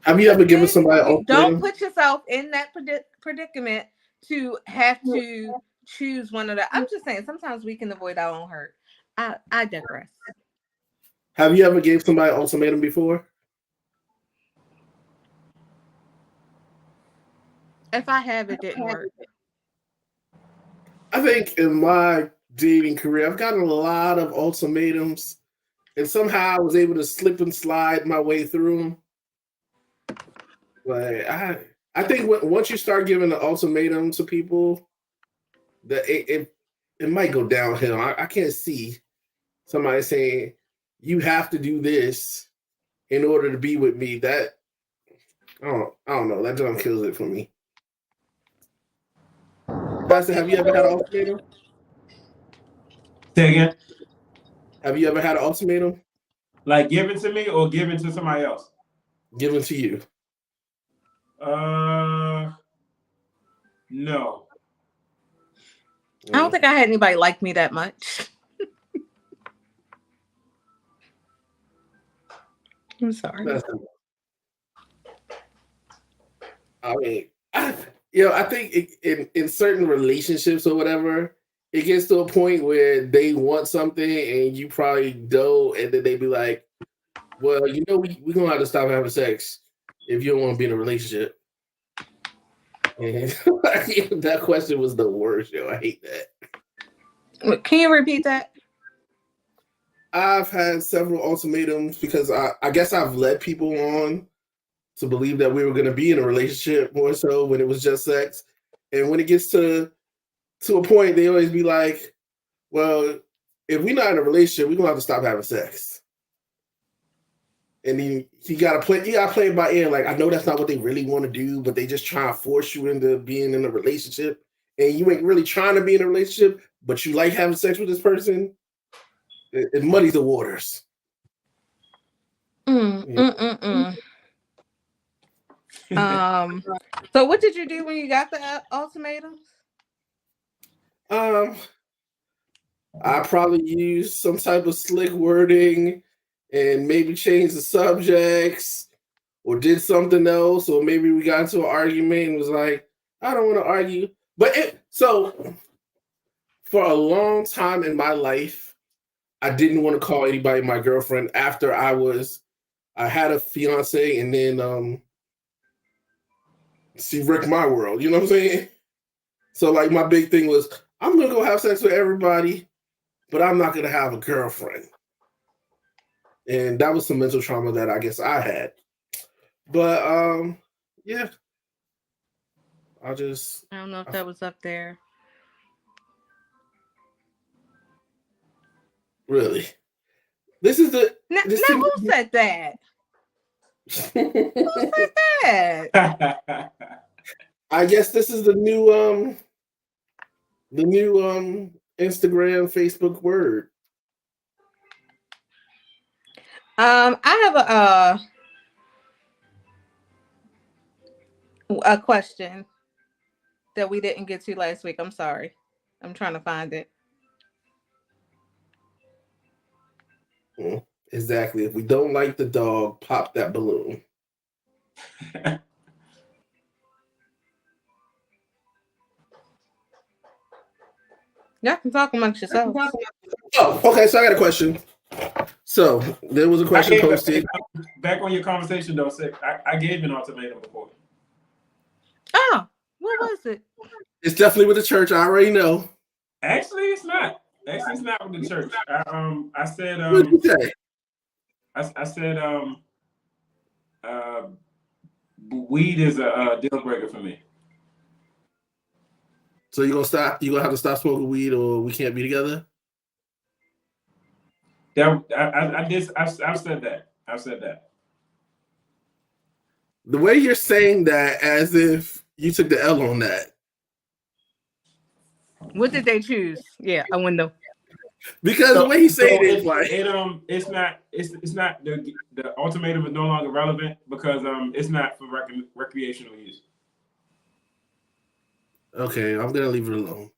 S3: Have you ever given somebody ultimatum?
S5: Don't put yourself in that predicament to have to choose one of the. I'm just saying, sometimes we can avoid our own hurt. I digress.
S3: Have you ever gave somebody an ultimatum before?
S5: If I have, it didn't work.
S3: I think in my dating career, I've gotten a lot of ultimatums, and somehow I was able to slip and slide my way through them. But I think once you start giving an ultimatum to people, that it might go downhill. I can't see somebody saying you have to do this in order to be with me. That I don't know. That just kills it for me. Pastor, have you ever had an ultimatum?
S4: Say again?
S3: Have you ever had an ultimatum?
S4: Like given to me or given to somebody else?
S3: Given to you.
S4: No.
S5: I don't think I had anybody like me that much. I'm sorry.
S3: I mean, I think in certain relationships or whatever, it gets to a point where they want something and you probably don't, and then they be like, well, we're going to have to stop having sex if you don't want to be in a relationship. And that question was the worst, yo. I hate that.
S5: Can you repeat that?
S3: I've had several ultimatums because I guess I've led people on to believe that we were going to be in a relationship more so when it was just sex. And when it gets to a point, they always be like, well, if we're not in a relationship, we're going to have to stop having sex. And then you got to play it by ear. Like, I know that's not what they really want to do, but they just try to force you into being in a relationship. And you ain't really trying to be in a relationship, but you like having sex with this person. It muddies the waters.
S5: So what did you do when you got the ultimatums?
S3: I probably used some type of slick wording and maybe changed the subjects or did something else, or maybe we got into an argument and was like, I don't want to argue. But so for a long time in my life, I didn't want to call anybody my girlfriend after I had a fiance, and then she wrecked my world. You know what I'm saying? So like my big thing was, I'm gonna go have sex with everybody, but I'm not gonna have a girlfriend. And that was some mental trauma that I guess I had. But yeah. I don't
S5: know if that was up there.
S3: Really? This is the
S5: who said that? Who said that?
S3: I guess this is the new Instagram, Facebook word.
S5: I have a question that we didn't get to last week. I'm sorry. I'm trying to find it.
S3: Exactly. If we don't like the dog, pop that balloon.
S5: Y'all can talk amongst yourselves.
S3: Oh, okay. So I got a question. So there was a question posted.
S4: Back on your conversation, though, I gave an ultimatum before.
S5: Oh, what was it?
S3: It's definitely with the church. I already know.
S4: Actually, it's not. Actually, it's not with the church. I said.
S3: What did you say?
S4: I said. Weed is a deal breaker for me.
S3: So you're gonna stop? You gonna have to stop smoking weed, or we can't be together?
S4: I've said that. I've said that.
S3: The way you're saying that, as if you took the L on that.
S5: What did they choose? Yeah, a window.
S3: Because the way he's saying it, like
S4: it's not the ultimatum is no longer relevant because it's not for recreational use.
S3: Okay, I'm gonna leave it alone.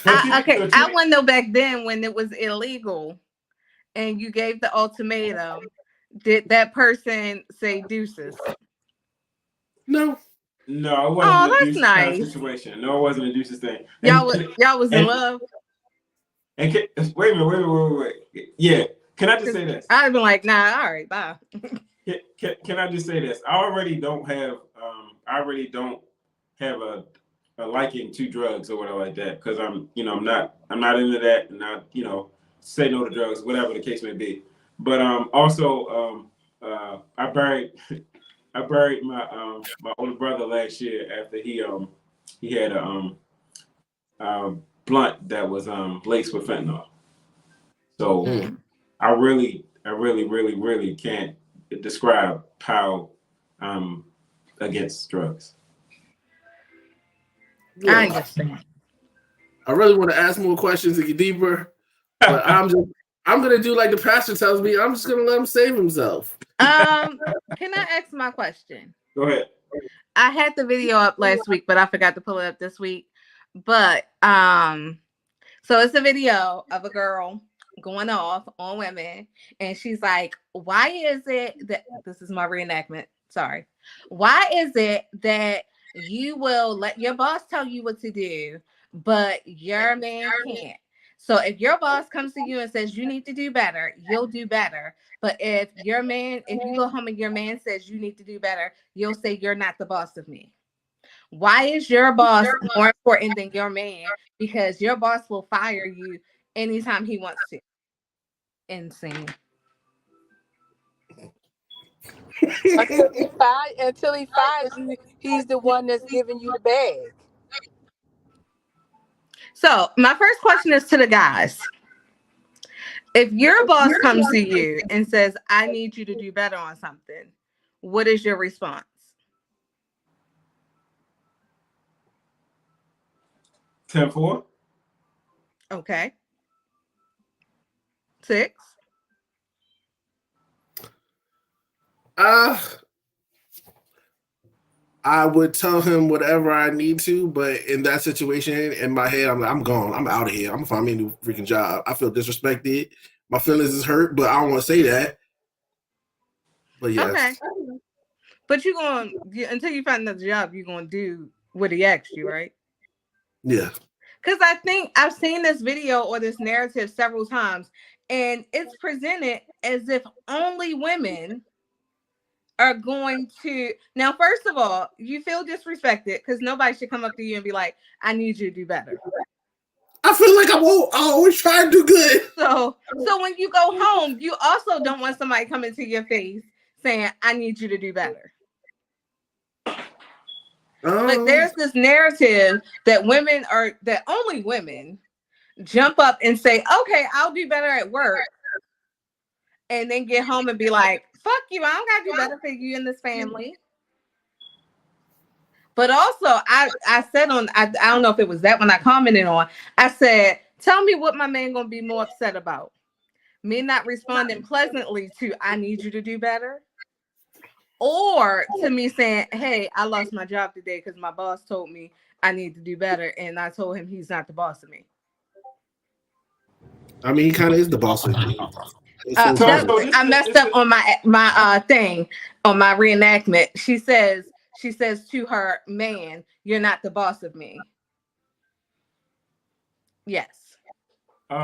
S5: I want to know back then when it was illegal and you gave the ultimatum, did that person say deuces?
S3: No,
S4: it wasn't a deuces
S5: nice.
S4: kind of situation. No, it wasn't a deuces thing.
S5: Y'all was in love.
S4: And wait a minute. Yeah, can I just say this?
S5: I'd been like, nah, all right, bye.
S4: Can I just say this? I already don't have a liking to drugs or whatever like that because I'm not into that, and I say no to drugs, whatever the case may be. But also I buried my older brother last year after he had a blunt that was laced with fentanyl. So I really can't describe how I'm against drugs.
S3: Yeah.
S5: I understand.
S3: I really want to ask more questions and get deeper, but I'm gonna do like the pastor tells me. I'm just gonna let him save himself.
S5: Can I ask my question?
S4: Go ahead.
S5: I had the video up last week, but I forgot to pull it up this week. But so it's a video of a girl going off on women, and she's like, "Why is it that this is my reenactment? Sorry. Why is it that you will let your boss tell you what to do, but your man can't?" So if your boss comes to you and says you need to do better, you'll do better. But if you go home and your man says you need to do better, you'll say you're not the boss of me. Why is your boss more important than your man? Because your boss will fire you anytime he wants to. Insane.
S1: Until he fires you, he's the one that's giving you the bag.
S5: So my first question is to the guys. If your boss comes to you and says, I need you to do better on something, what is your response?
S4: 10-4.
S5: Okay. 6.
S3: I would tell him whatever I need to, but in that situation, in my head, I'm like, I'm gone. I'm out of here. I'm gonna find me a new freaking job. I feel disrespected. My feelings is hurt, but I don't want to say that. But yes.
S5: Okay. But you're going until you find another job, you're gonna do what he asked you, right?
S3: Yeah.
S5: Because I think I've seen this video or this narrative several times, and it's presented as if only women are going to. Now, first of all, you feel disrespected because nobody should come up to you and be like, I need you to do better.
S3: I feel like I always try to do good.
S5: So when you go home, you also don't want somebody coming to your face saying, I need you to do better. But there's this narrative that only women jump up and say, okay, I'll do better at work. And then get home and be like, fuck you, I don't got to do better for you in this family. But also, I said I don't know if it was that one I commented on, I said, tell me what my man going to be more upset about. Me not responding pleasantly to, I need you to do better. Or to me saying, hey, I lost my job today because my boss told me I need to do better. And I told him he's not the boss of me.
S3: I mean, he kind of is the boss of me.
S5: I messed up on my thing on my reenactment. She says to her man, you're not the boss of me. Yes.
S4: Okay.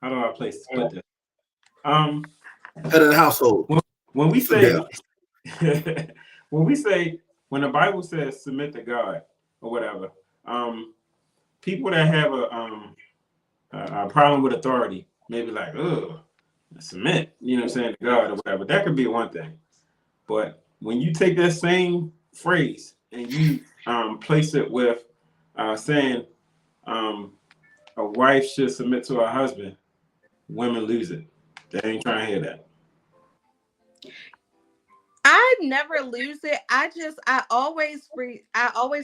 S4: How do I put this?
S3: Head of the household.
S4: When we say when the Bible says submit to God or whatever, people that have a problem with authority, maybe like, submit, you know what I'm saying, to God or whatever. That could be one thing. But when you take that same phrase and you place it with saying a wife should submit to her husband, women lose it. They ain't trying to hear that.
S5: I never lose it. I always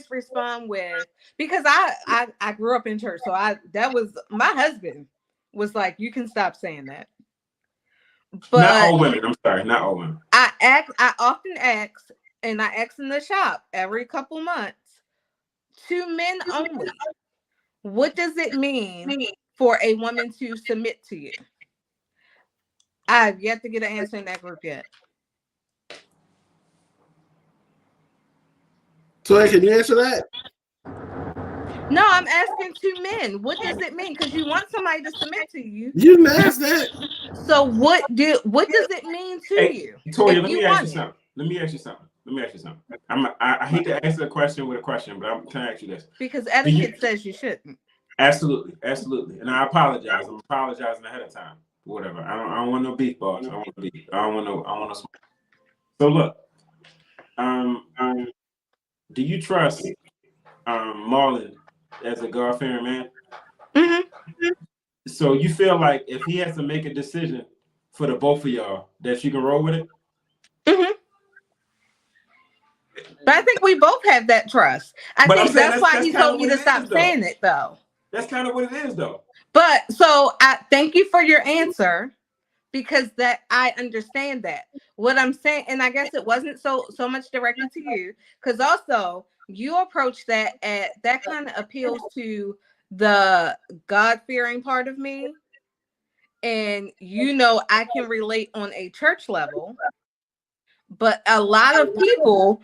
S5: respond with, because I grew up in church, so that was my husband was like, you can stop saying that. But
S4: not all women. I'm sorry, not all women.
S5: I often ask, and I ask in the shop every couple months, to men only, what does it mean for a woman to submit to you? I've yet to get an answer in that group yet.
S3: So can you answer that?
S5: No, I'm asking to men. What does it mean? Because you want somebody to submit to you.
S3: You didn't ask that.
S5: So what does it mean to you?
S4: Toya, let me ask you something. I hate to answer a question with a question, but I'm trying to ask you this.
S5: Because etiquette says you shouldn't.
S4: Absolutely. And I apologize. I'm apologizing ahead of time. Whatever. I don't want no beef, boss. I don't want no beef. I want no smoke. So look, do you trust Marlon as a God-fearing man?
S5: Mm-hmm.
S4: So you feel like if he has to make a decision for the both of y'all, that you can roll with it?
S5: Mm-hmm. But I think we both have that trust. I think that's why he told me to stop saying it, though.
S4: That's kind of what it is, though.
S5: But so I thank you for your answer, because that I understand that. What I'm saying, and I guess it wasn't so much directed to you, because also you approach that that kind of appeals to the God-fearing part of me. And I can relate on a church level, but a lot of people,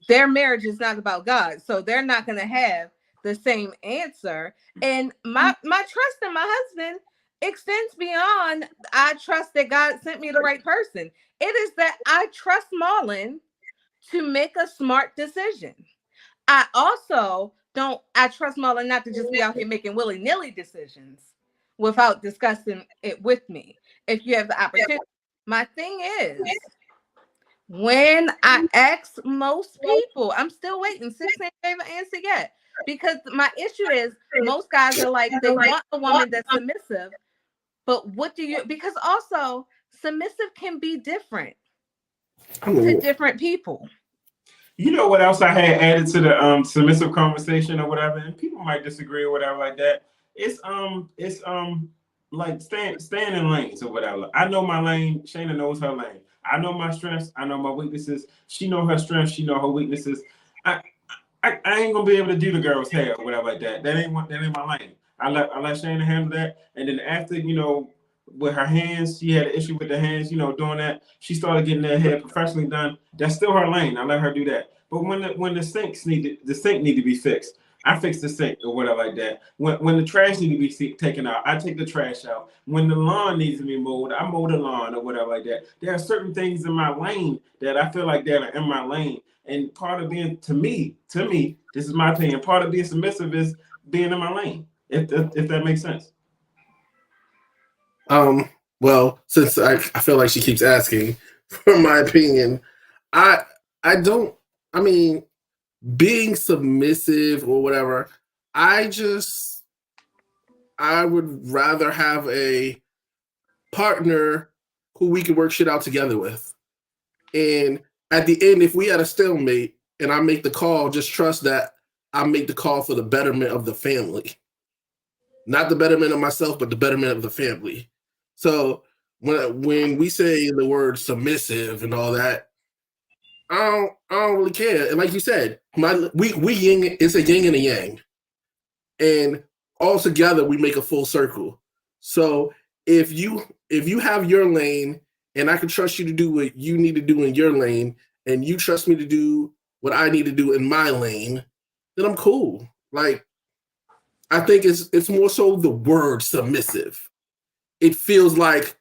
S5: their marriage is not about God. So they're not going to have the same answer. And my trust in my husband extends beyond I trust that God sent me the right person. It is that I trust Marlon to make a smart decision. I also I trust Marlon not to just be out here making willy-nilly decisions without discussing it with me. If you have the opportunity. My thing is, when I ask most people, I'm still waiting. 6 ain't favorite answer yet. Because my issue is most guys are like, they want a woman that's submissive, but what do you, because also submissive can be different to different people.
S4: You know what else I had added to the submissive conversation or whatever, and people might disagree or whatever like that. It's like staying in lanes or whatever. I know my lane. Shayna knows her lane. I know my strengths. I know my weaknesses. She know her strengths. She know her weaknesses. I ain't gonna be able to do the girl's hair or whatever like that. That ain't my lane. I let Shayna handle that. And then after, you know, with her hands, she had an issue with the hands, you know, doing that. She started getting her hair professionally done. That's still her lane. I let her do that. But when the sink need to be fixed, I fix the sink or whatever like that. When the trash need to be taken out, I take the trash out. When the lawn needs to be mowed, I mow the lawn or whatever like that. There are certain things in my lane that I feel like that are in my lane. And part of being, to me, this is my opinion, part of being submissive is being in my lane, if that makes sense.
S3: Well, since I feel like she keeps asking for my opinion, being submissive or whatever, I would rather have a partner who we can work shit out together with. And at the end, if we had a stalemate and I make the call, just trust that I make the call for the betterment of the family. Not the betterment of myself, but the betterment of the family. So when we say the word submissive and all that, I don't really care. And like you said, we yin, it's a yin and a yang. And all together we make a full circle. So if you have your lane and I can trust you to do what you need to do in your lane, and you trust me to do what I need to do in my lane, then I'm cool. Like, I think it's more so the word submissive. It feels like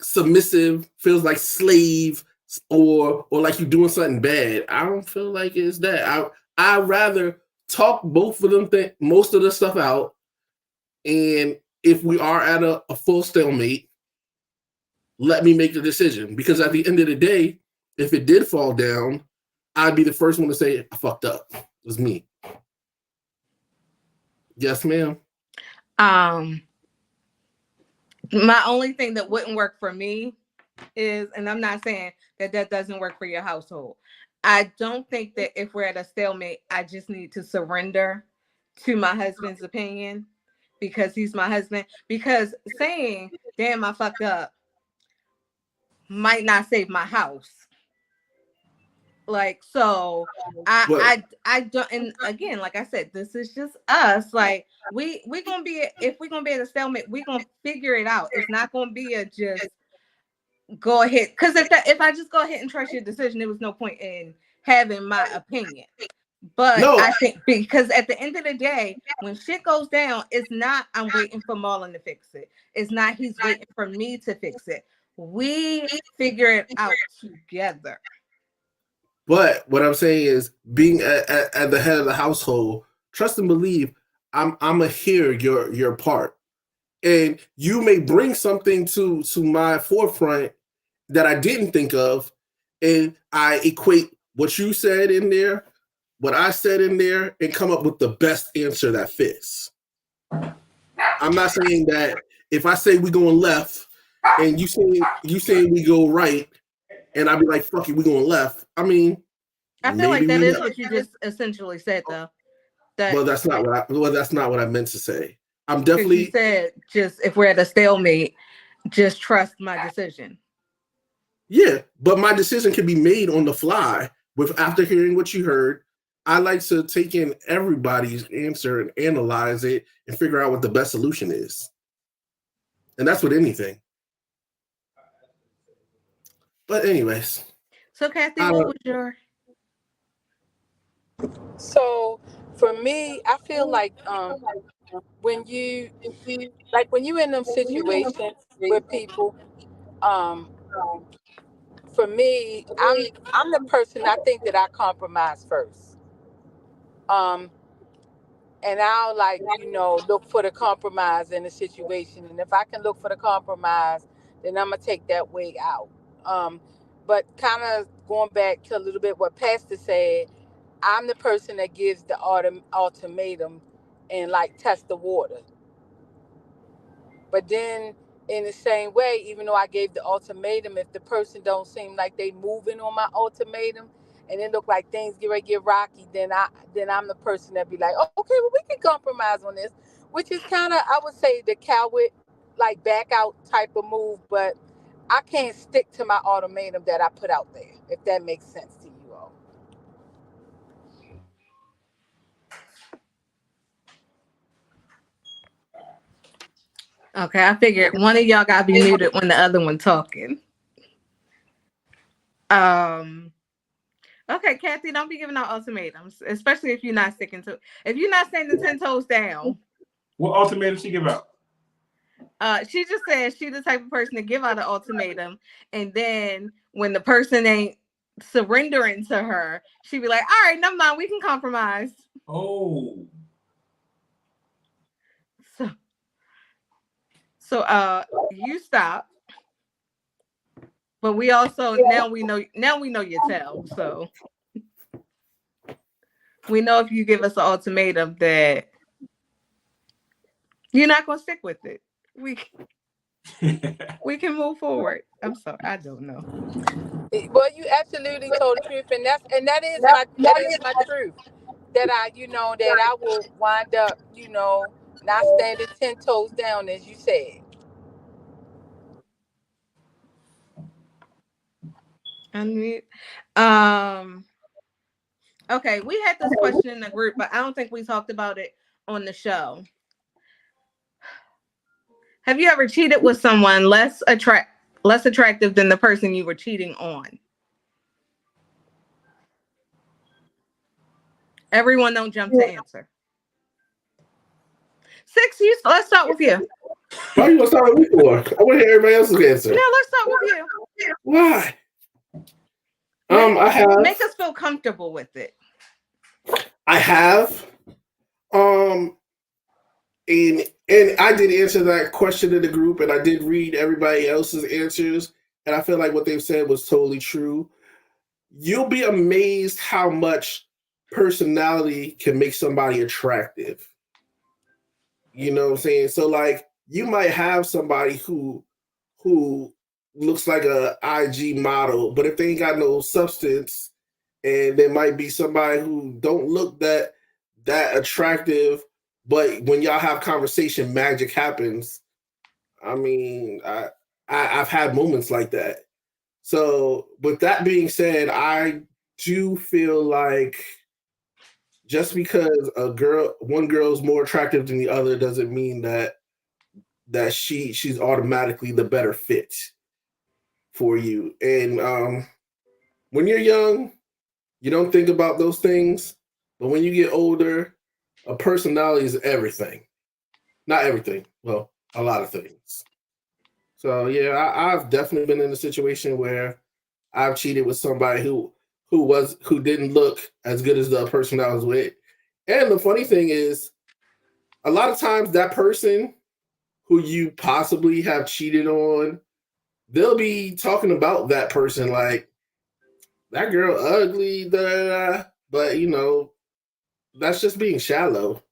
S3: submissive feels like slave or like you're doing something bad. I don't feel like it's that. I'd rather talk both of them most of the stuff out, and if we are at a full stalemate, let me make the decision. Because at the end of the day, if it did fall down, I'd be the first one to say I fucked up. It was me. Yes, ma'am.
S5: My only thing that wouldn't work for me is, and I'm not saying that doesn't work for your household. I don't think that if we're at a stalemate, I just need to surrender to my husband's opinion because he's my husband. Because saying, damn, I fucked up might not save my house. Like, so I don't, and again, like I said, this is just us. Like, we're gonna be, if we're gonna be at a stalemate, we're gonna figure it out. It's not gonna be a just go ahead, because if I just go ahead and trust your decision, there was no point in having my opinion. But no. I think because at the end of the day, when shit goes down, it's not I'm waiting for Marlon to fix it. It's not he's waiting for me to fix it. We figure it out together.
S3: But what I'm saying is, being at the head of the household, trust and believe, I'm gonna hear your part, and you may bring something to my forefront that I didn't think of, and I equate what you said in there, what I said in there, and come up with the best answer that fits. I'm not saying that if I say we going left and you say we go right, and I'll be like, fuck it, we going left. I mean,
S5: I feel like that is what you just essentially said, though.
S3: Well, that's not what I meant to say. I'm definitely,
S5: you said, just if we're at a stalemate, just trust my decision.
S3: Yeah, but my decision can be made on the fly after hearing what you heard. I like to take in everybody's answer and analyze it and figure out what the best solution is. And that's with anything. But anyways.
S5: So Kathy, what was your...
S1: So For me, I feel like when you when you in them situations with people, um, for me, I'm the person I think that I compromise first. Um, and I'll look for the compromise in the situation. And if I can look for the compromise, then I'm gonna take that way out. Um, but kind of going back to a little bit what Pastor said, I'm the person that gives the ultimatum and like test the water. But then in the same way, even though I gave the ultimatum, if the person don't seem like they moving on my ultimatum and it look like things get ready to get rocky, then I'm the person that be like, oh, okay, well we can compromise on this, which is kind of, I would say, the coward like back out type of move. But I can't stick to my ultimatum that I put out there, if that makes sense to you all.
S5: Okay, I figured one of y'all gotta be muted when the other one talking. Okay, Kathy, don't be giving out ultimatums, especially if you're not sticking to. If you're not standing 10 toes down.
S4: What ultimatum she give out?
S5: She just said she's the type of person to give out an ultimatum, and then when the person ain't surrendering to her, she be like, "All right, never mind, we can compromise."
S4: Oh.
S5: So you stop. But we also now we know your tell. So we know if you give us an ultimatum that you're not gonna stick with it. We can move forward. I'm sorry, I don't know.
S1: Well, you absolutely told the truth, and that is my truth. That I will wind up, not standing 10 toes down, as you said.
S5: Okay, we had this question in the group, but I don't think we talked about it on the show. Have you ever cheated with someone less attractive than the person you were cheating on? Everyone don't jump to answer. 6, let's start with you.
S3: Why you gonna start with me for? I want to hear everybody else's answer.
S5: No, let's start with you.
S3: Why? I have.
S5: Make us feel comfortable with it.
S3: I have. And I did answer that question in the group, and I did read everybody else's answers, and I feel like what they've said was totally true. You'll be amazed how much personality can make somebody attractive. You know what I'm saying? So like you might have somebody who looks like a IG model, but if they ain't got no substance, and there might be somebody who don't look that attractive, but when y'all have conversation, magic happens. I mean, I've had moments like that. So with that being said, I do feel like just because one girl is more attractive than the other doesn't mean that she's automatically the better fit for you. And when you're young, you don't think about those things, but when you get older, a personality is everything. Not everything, well, a lot of things. So yeah, I've definitely been in a situation where I've cheated with somebody who didn't look as good as the person I was with. And the funny thing is, a lot of times that person who you possibly have cheated on, they'll be talking about that person like, that girl ugly, da, da, da. But that's just being shallow.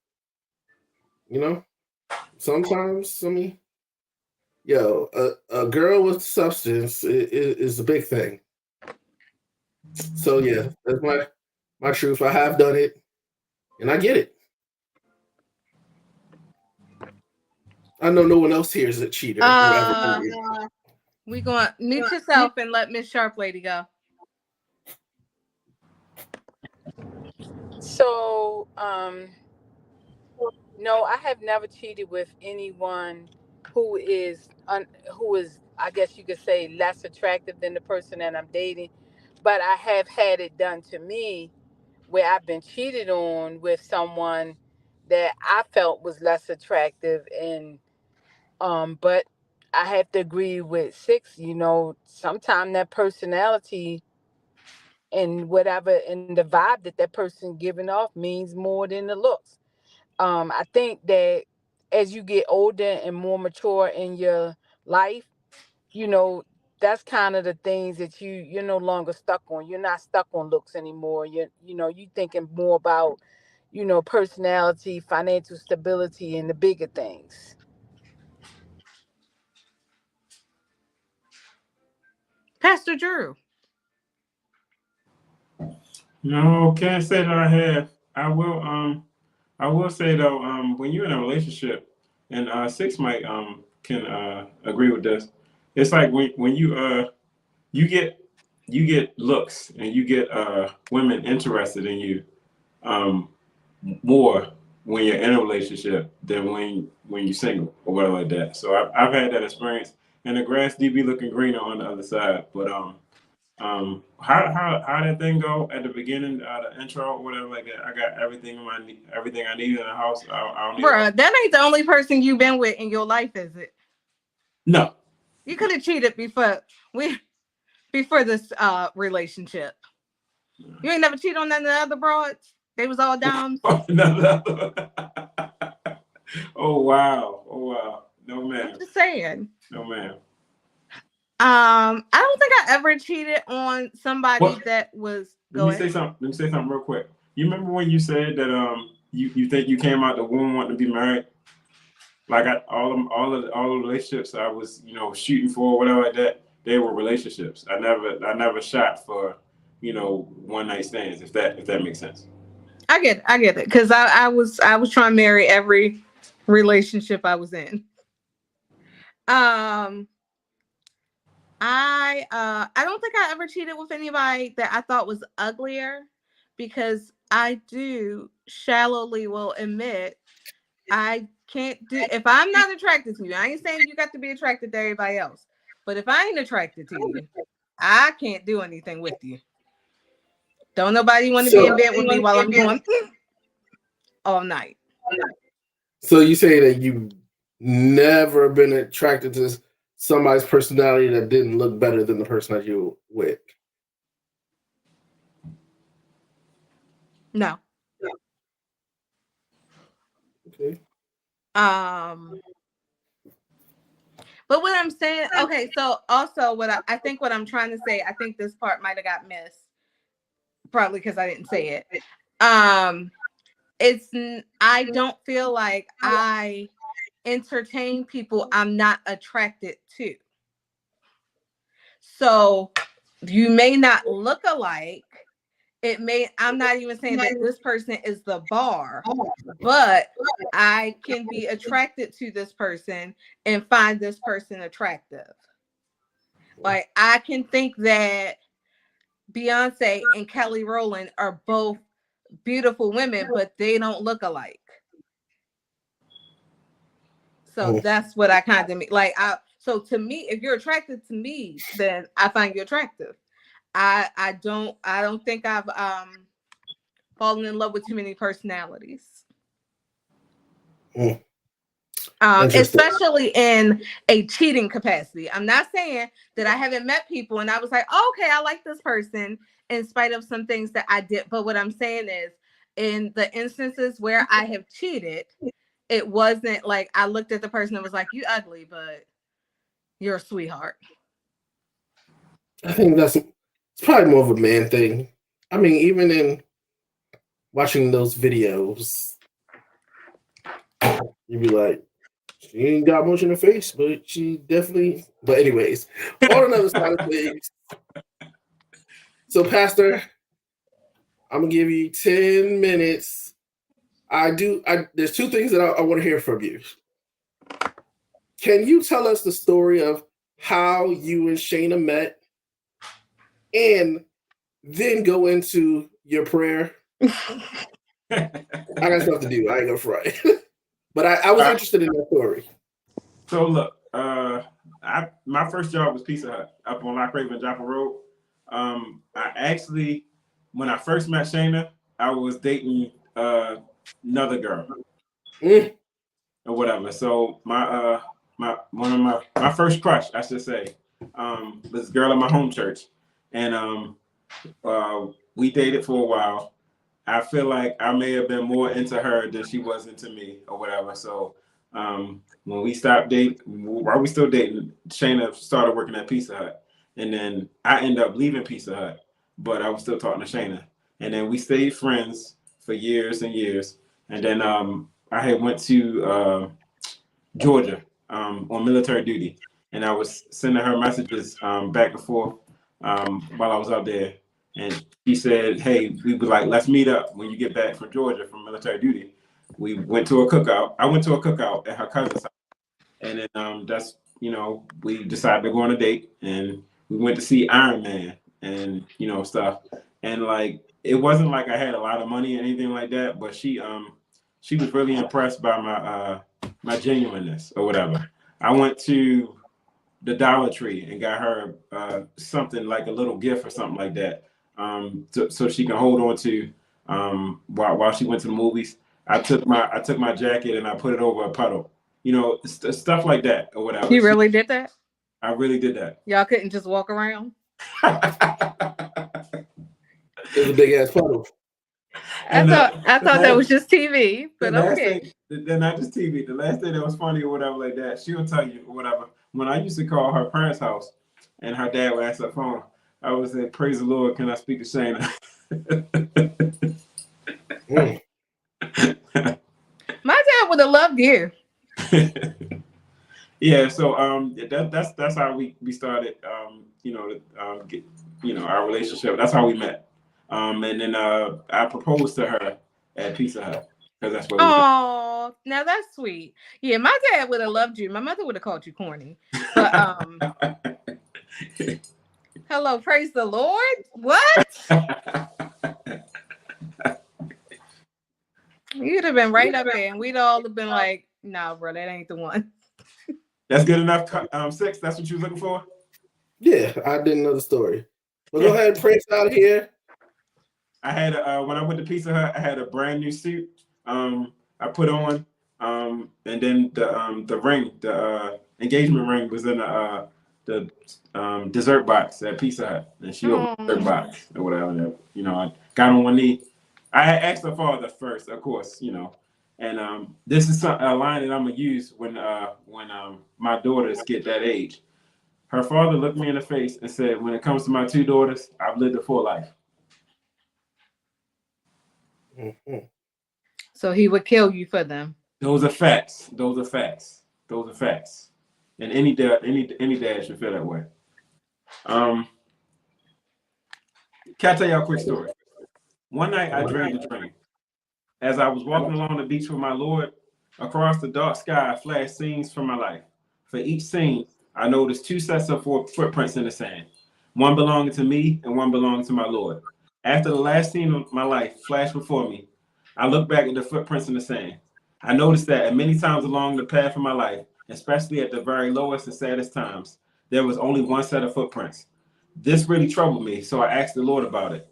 S3: Sometimes, I mean, a girl with substance is a big thing. So yeah, that's my truth. I have done it, and I get it. I know no one else here is a cheater.
S5: We gonna mute yourself and let Miss Sharp Lady go.
S1: So, no, I have never cheated with anyone who is, I guess you could say, less attractive than the person that I'm dating. But I have had it done to me where I've been cheated on with someone that I felt was less attractive, and but I have to agree with Six. Sometimes that personality and whatever and the vibe that that person giving off means more than the looks. I think that as you get older and more mature in your life, you know, that's kind of the things that you're no longer stuck on. You're not stuck on looks anymore. You thinking more about, personality, financial stability, and the bigger things.
S5: Pastor Drew.
S4: No, can't say that I have. I will say though, when you're in a relationship, and Six might can agree with this. It's like when you get you get looks and you get women interested in you um more when you're in a relationship than when you're single or whatever like that. So I've had that experience, and the grass do be looking greener on the other side. But how that thing go at the beginning, the intro or whatever like that? I got everything I need in the house. I don't need.
S5: Bruh, that ain't the only person you've been with in your life, is it?
S4: No.
S5: You could have cheated before this relationship. You ain't never cheated on none of the other broads? They was all down.
S4: Oh wow. No ma'am.
S5: I'm just saying.
S4: No ma'am.
S5: I don't think I ever cheated on somebody that was.
S4: Let me say something real quick. You remember when you said that you think you came out the womb wanting to be married? Like all the relationships I was shooting for, whatever like that, they were relationships. I never shot for one night stands, if that makes sense.
S5: I get it, because I was trying to marry every relationship I was in. I don't think I ever cheated with anybody that I thought was uglier, because I do shallowly will admit I can't do, if I'm not attracted to you. I ain't saying you got to be attracted to everybody else, but if I ain't attracted to you, I can't do anything with you. Don't nobody want to be in bed with me while I'm going all night.
S3: So you say that you've never been attracted to somebody's personality that didn't look better than the person that you were with?
S5: No.
S3: Okay.
S5: But what I'm saying, okay, so also what I think what I'm trying to say, I think this part might have got missed, probably because I didn't say it. I don't feel like I entertain people I'm not attracted to. So you may not look alike. I'm not even saying that this person is the bar, but I can be attracted to this person and find this person attractive. Like, I can think that Beyonce and Kelly Rowland are both beautiful women, but they don't look alike. So that's what I kind of mean. Like, so to me, if you're attracted to me, then I find you attractive. I don't think I've fallen in love with too many personalities. Especially in a cheating capacity. I'm not saying that I haven't met people and I was like, oh, okay, I like this person in spite of some things that I did. But what I'm saying is, in the instances where I have cheated, it wasn't like I looked at the person and was like, you ugly, but you're a sweetheart.
S3: I think it's probably more of a man thing. I mean, even in watching those videos, you'd be like, she ain't got much in her face, but she definitely. But anyways, on another side of things. So, Pastor, I'm gonna give you 10 minutes. There's two things that I want to hear from you. Can you tell us the story of how you and Shayna met? And then go into your prayer. I got stuff to do. I ain't gonna front. But I was interested in that story.
S4: So look, my first job was Pizza Hut up on Lock Raven Joppa Road. I actually, when I first met Shayna, I was dating another girl or whatever. So my first crush, I should say, was a girl at my home church, and we dated for a while. I feel like I may have been more into her than she was into me or whatever. So when we stopped dating, while we still dating, Shayna started working at Pizza Hut. And then I ended up leaving Pizza Hut, but I was still talking to Shayna. And then we stayed friends for years and years. And then I had went to Georgia on military duty. And I was sending her messages back and forth while I was out there. And he said, hey, we were like, let's meet up when you get back from Georgia from military duty. We went to a cookout. I went to a cookout at her cousin's house. And then that's, we decided to go on a date. And we went to see Iron Man and, stuff. And like, it wasn't like I had a lot of money or anything like that, but she was really impressed by my genuineness or whatever. I went to the Dollar Tree and got her something like a little gift or something like that. So she can hold on to while she went to the movies. I took my jacket and I put it over a puddle, stuff like that or whatever.
S5: You really did that?
S4: I really did that.
S5: Y'all couldn't just walk around?
S3: It's a big ass puddle.
S5: I thought that was just TV, but okay.
S4: They're not just TV. The last thing that was funny or whatever like that, she'll tell you or whatever. When I used to call her parents' house and her dad would answer the phone, I would say, praise the Lord, can I speak to Shayna?
S5: My dad would have loved you.
S4: Yeah, so that's how we started our relationship. That's how we met. And then I proposed to her at Pizza Hut because that's what we
S5: Oh, now that's sweet. Yeah, my dad would have loved you. My mother would have called you corny. But hello, praise the Lord. What? You'd have been right up there, and we'd all have been like, "Nah, bro, that ain't the one."
S4: That's good enough. 6. That's what you was looking for.
S3: Yeah, I didn't know the story. Well, go ahead and pray us out of here.
S4: I had when I went to Pizza Hut, I had a brand new suit. I put on, and then the ring, the engagement ring, was in the dessert box at Pizza Hut, and she opened the dessert box or whatever. I got on one knee. I had asked her father first, of course, and this is a line that I'm gonna use when my daughters get that age. Her father looked me in the face and said, "When it comes to my 2 daughters, I've lived a full life."
S3: Mm-hmm.
S5: So he would kill you for them.
S4: Those are facts. Those are facts. Those are facts. And any dad should feel that way. Can I tell y'all a quick story? One night I dreamed a dream. As I was walking along the beach with my Lord, across the dark sky flashed scenes from my life. For each scene, I noticed 2 sets of footprints in the sand. One belonging to me and one belonging to my Lord. After the last scene of my life flashed before me, I looked back at the footprints in the sand. I noticed that at many times along the path of my life, especially at the very lowest and saddest times, there was only one set of footprints. This really troubled me, so I asked the Lord about it.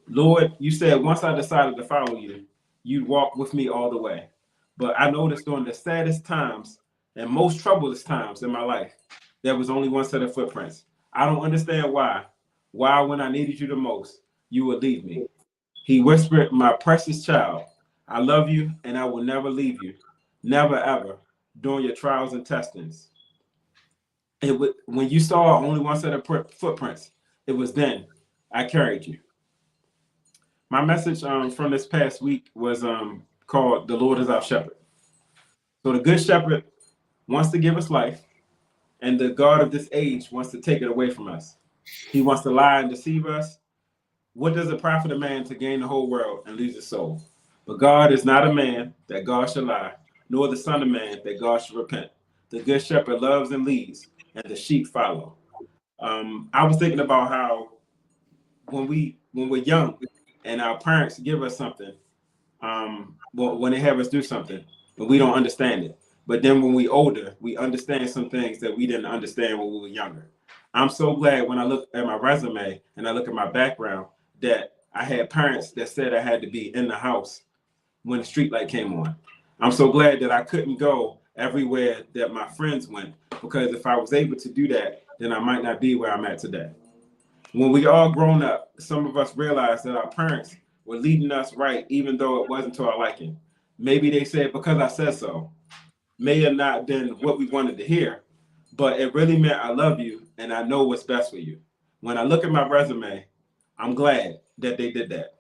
S4: Lord, you said once I decided to follow you, you'd walk with me all the way. But I noticed during the saddest times and most troublous times in my life, there was only one set of footprints. I don't understand why. Why, when I needed you the most, you would leave me. He whispered, my precious child, I love you and I will never leave you. Never, ever, during your trials and testings. When you saw only one set of footprints, it was then I carried you. My message from this past week was called The Lord is Our Shepherd. So the Good Shepherd wants to give us life, and the God of this age wants to take it away from us. He wants to lie and deceive us. What does it profit a man to gain the whole world and lose his soul? But God is not a man that God should lie, nor the son of man that God should repent. The Good Shepherd loves and leads, and the sheep follow. I was thinking about how when we're young and our parents give us something, when they have us do something, but we don't understand it. But then when we're older, we understand some things that we didn't understand when we were younger. I'm so glad when I look at my resume and I look at my background that I had parents that said I had to be in the house when the street light came on. I'm so glad that I couldn't go everywhere that my friends went, because if I was able to do that, then I might not be where I'm at today. When we all grown up, some of us realized that our parents were leading us right, even though it wasn't to our liking. Maybe they said because I said so. May have not been what we wanted to hear, but it really meant I love you and I know what's best for you. When I look at my resume, I'm glad that they did that.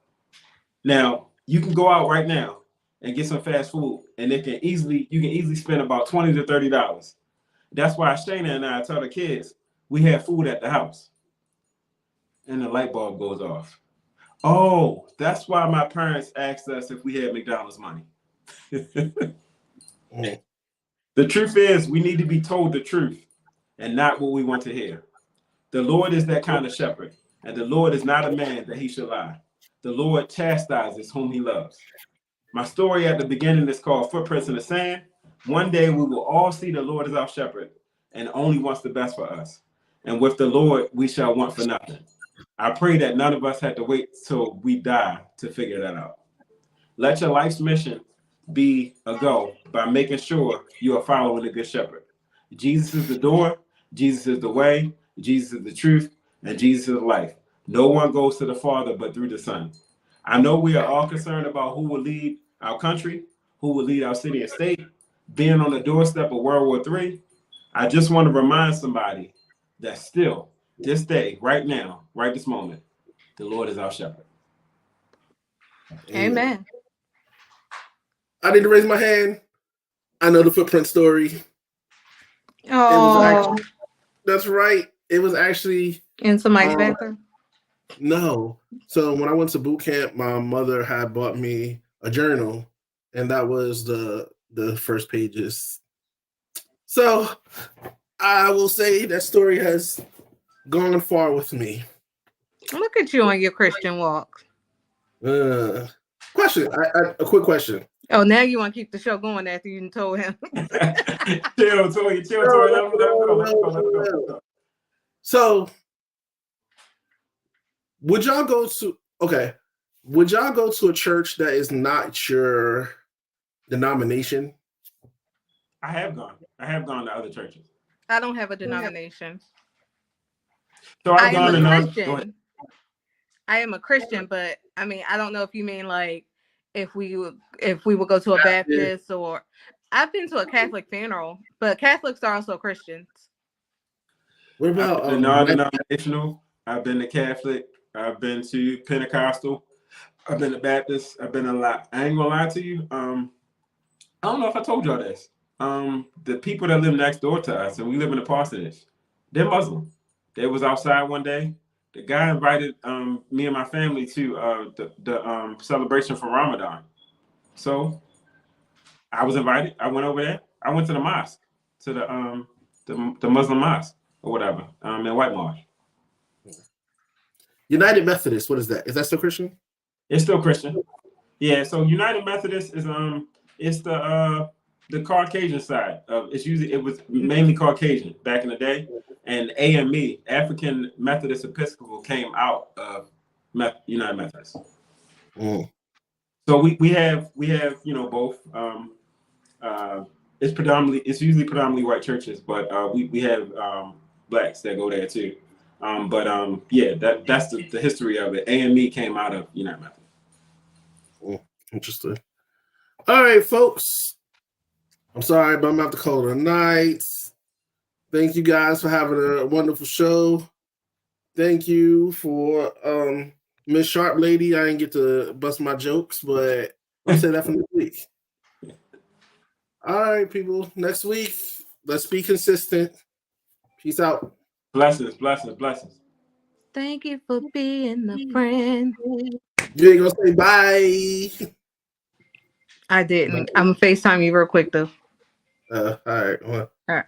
S4: Now, you can go out right now and get some fast food, and you can easily spend about $20 to $30. That's why Shayna and I tell the kids we have food at the house. And the light bulb goes off. Oh, that's why my parents asked us if we had McDonald's money. The truth is, we need to be told the truth and not what we want to hear. The Lord is that kind of shepherd, and the Lord is not a man that he should lie. The Lord chastises whom he loves. My story at the beginning is called Footprints in the Sand. One day we will all see the Lord as our shepherd and only wants the best for us. And with the Lord, we shall want for nothing. I pray that none of us had to wait till we die to figure that out. Let your life's mission be a go by making sure you are following the Good Shepherd. Jesus is the door, Jesus is the way, Jesus is the truth, and Jesus is life. No one goes to the Father but through the Son. I know we are all concerned about who will lead our country, who will lead our city and state, being on the doorstep of World War III. I just want to remind somebody that still, this day, right now, right this moment, the Lord is our shepherd.
S5: Amen.
S3: I need to raise my hand. I know the footprint story.
S5: Oh,
S3: That's right. It was actually
S5: in somebody's bathroom.
S3: No. So when I went to boot camp, my mother had bought me a journal, and that was the first pages. So I will say that story has gone far with me.
S5: Look at you on your Christian walk.
S3: Question. A quick question.
S5: Oh, now you want to keep the show going after you told him.
S4: Chill, Tori. Let's go.
S3: So, would y'all go to a church that is not your denomination?
S4: I have gone to other churches.
S5: I don't have a denomination.
S4: So
S5: I am a Christian. I am a Christian, but I mean, I don't know if you mean like if we would go to a Baptist, or I've been to a Catholic funeral, but Catholics are also Christians.
S3: What about
S4: non-denominational? I've been to Catholic. I've been to Pentecostal. I've been to Baptist. I've been a lot. I ain't gonna lie to you. I don't know if I told y'all this. The people that live next door to us, and we live in the parsonage, they're Muslim. They was outside one day. The guy invited me and my family to the celebration for Ramadan. So I was invited. I went over there. I went to the mosque, to the Muslim mosque or whatever, in White Marsh.
S3: United Methodist, what is that? Is that still Christian?
S4: It's still Christian. Yeah, so United Methodist is it's the Caucasian side of it was mainly Caucasian back in the day. And AME, African Methodist Episcopal, came out of United Methodist. So we have both. It's usually predominantly white churches, but we have blacks that go there too. That's the history of it. AME came out of United Methodist.
S3: Interesting. All right, folks. I'm sorry, but I'm about to call it a night. Thank you guys for having a wonderful show. Thank you for Miss Sharp Lady. I didn't get to bust my jokes, but I'll say that for next week. All right, people. Next week, let's be consistent. Peace out.
S4: Blessings.
S5: Thank you for being a friend.
S3: You ain't gonna say bye.
S5: I didn't. I'm gonna FaceTime you real quick though.
S3: All right. Well.
S5: All right.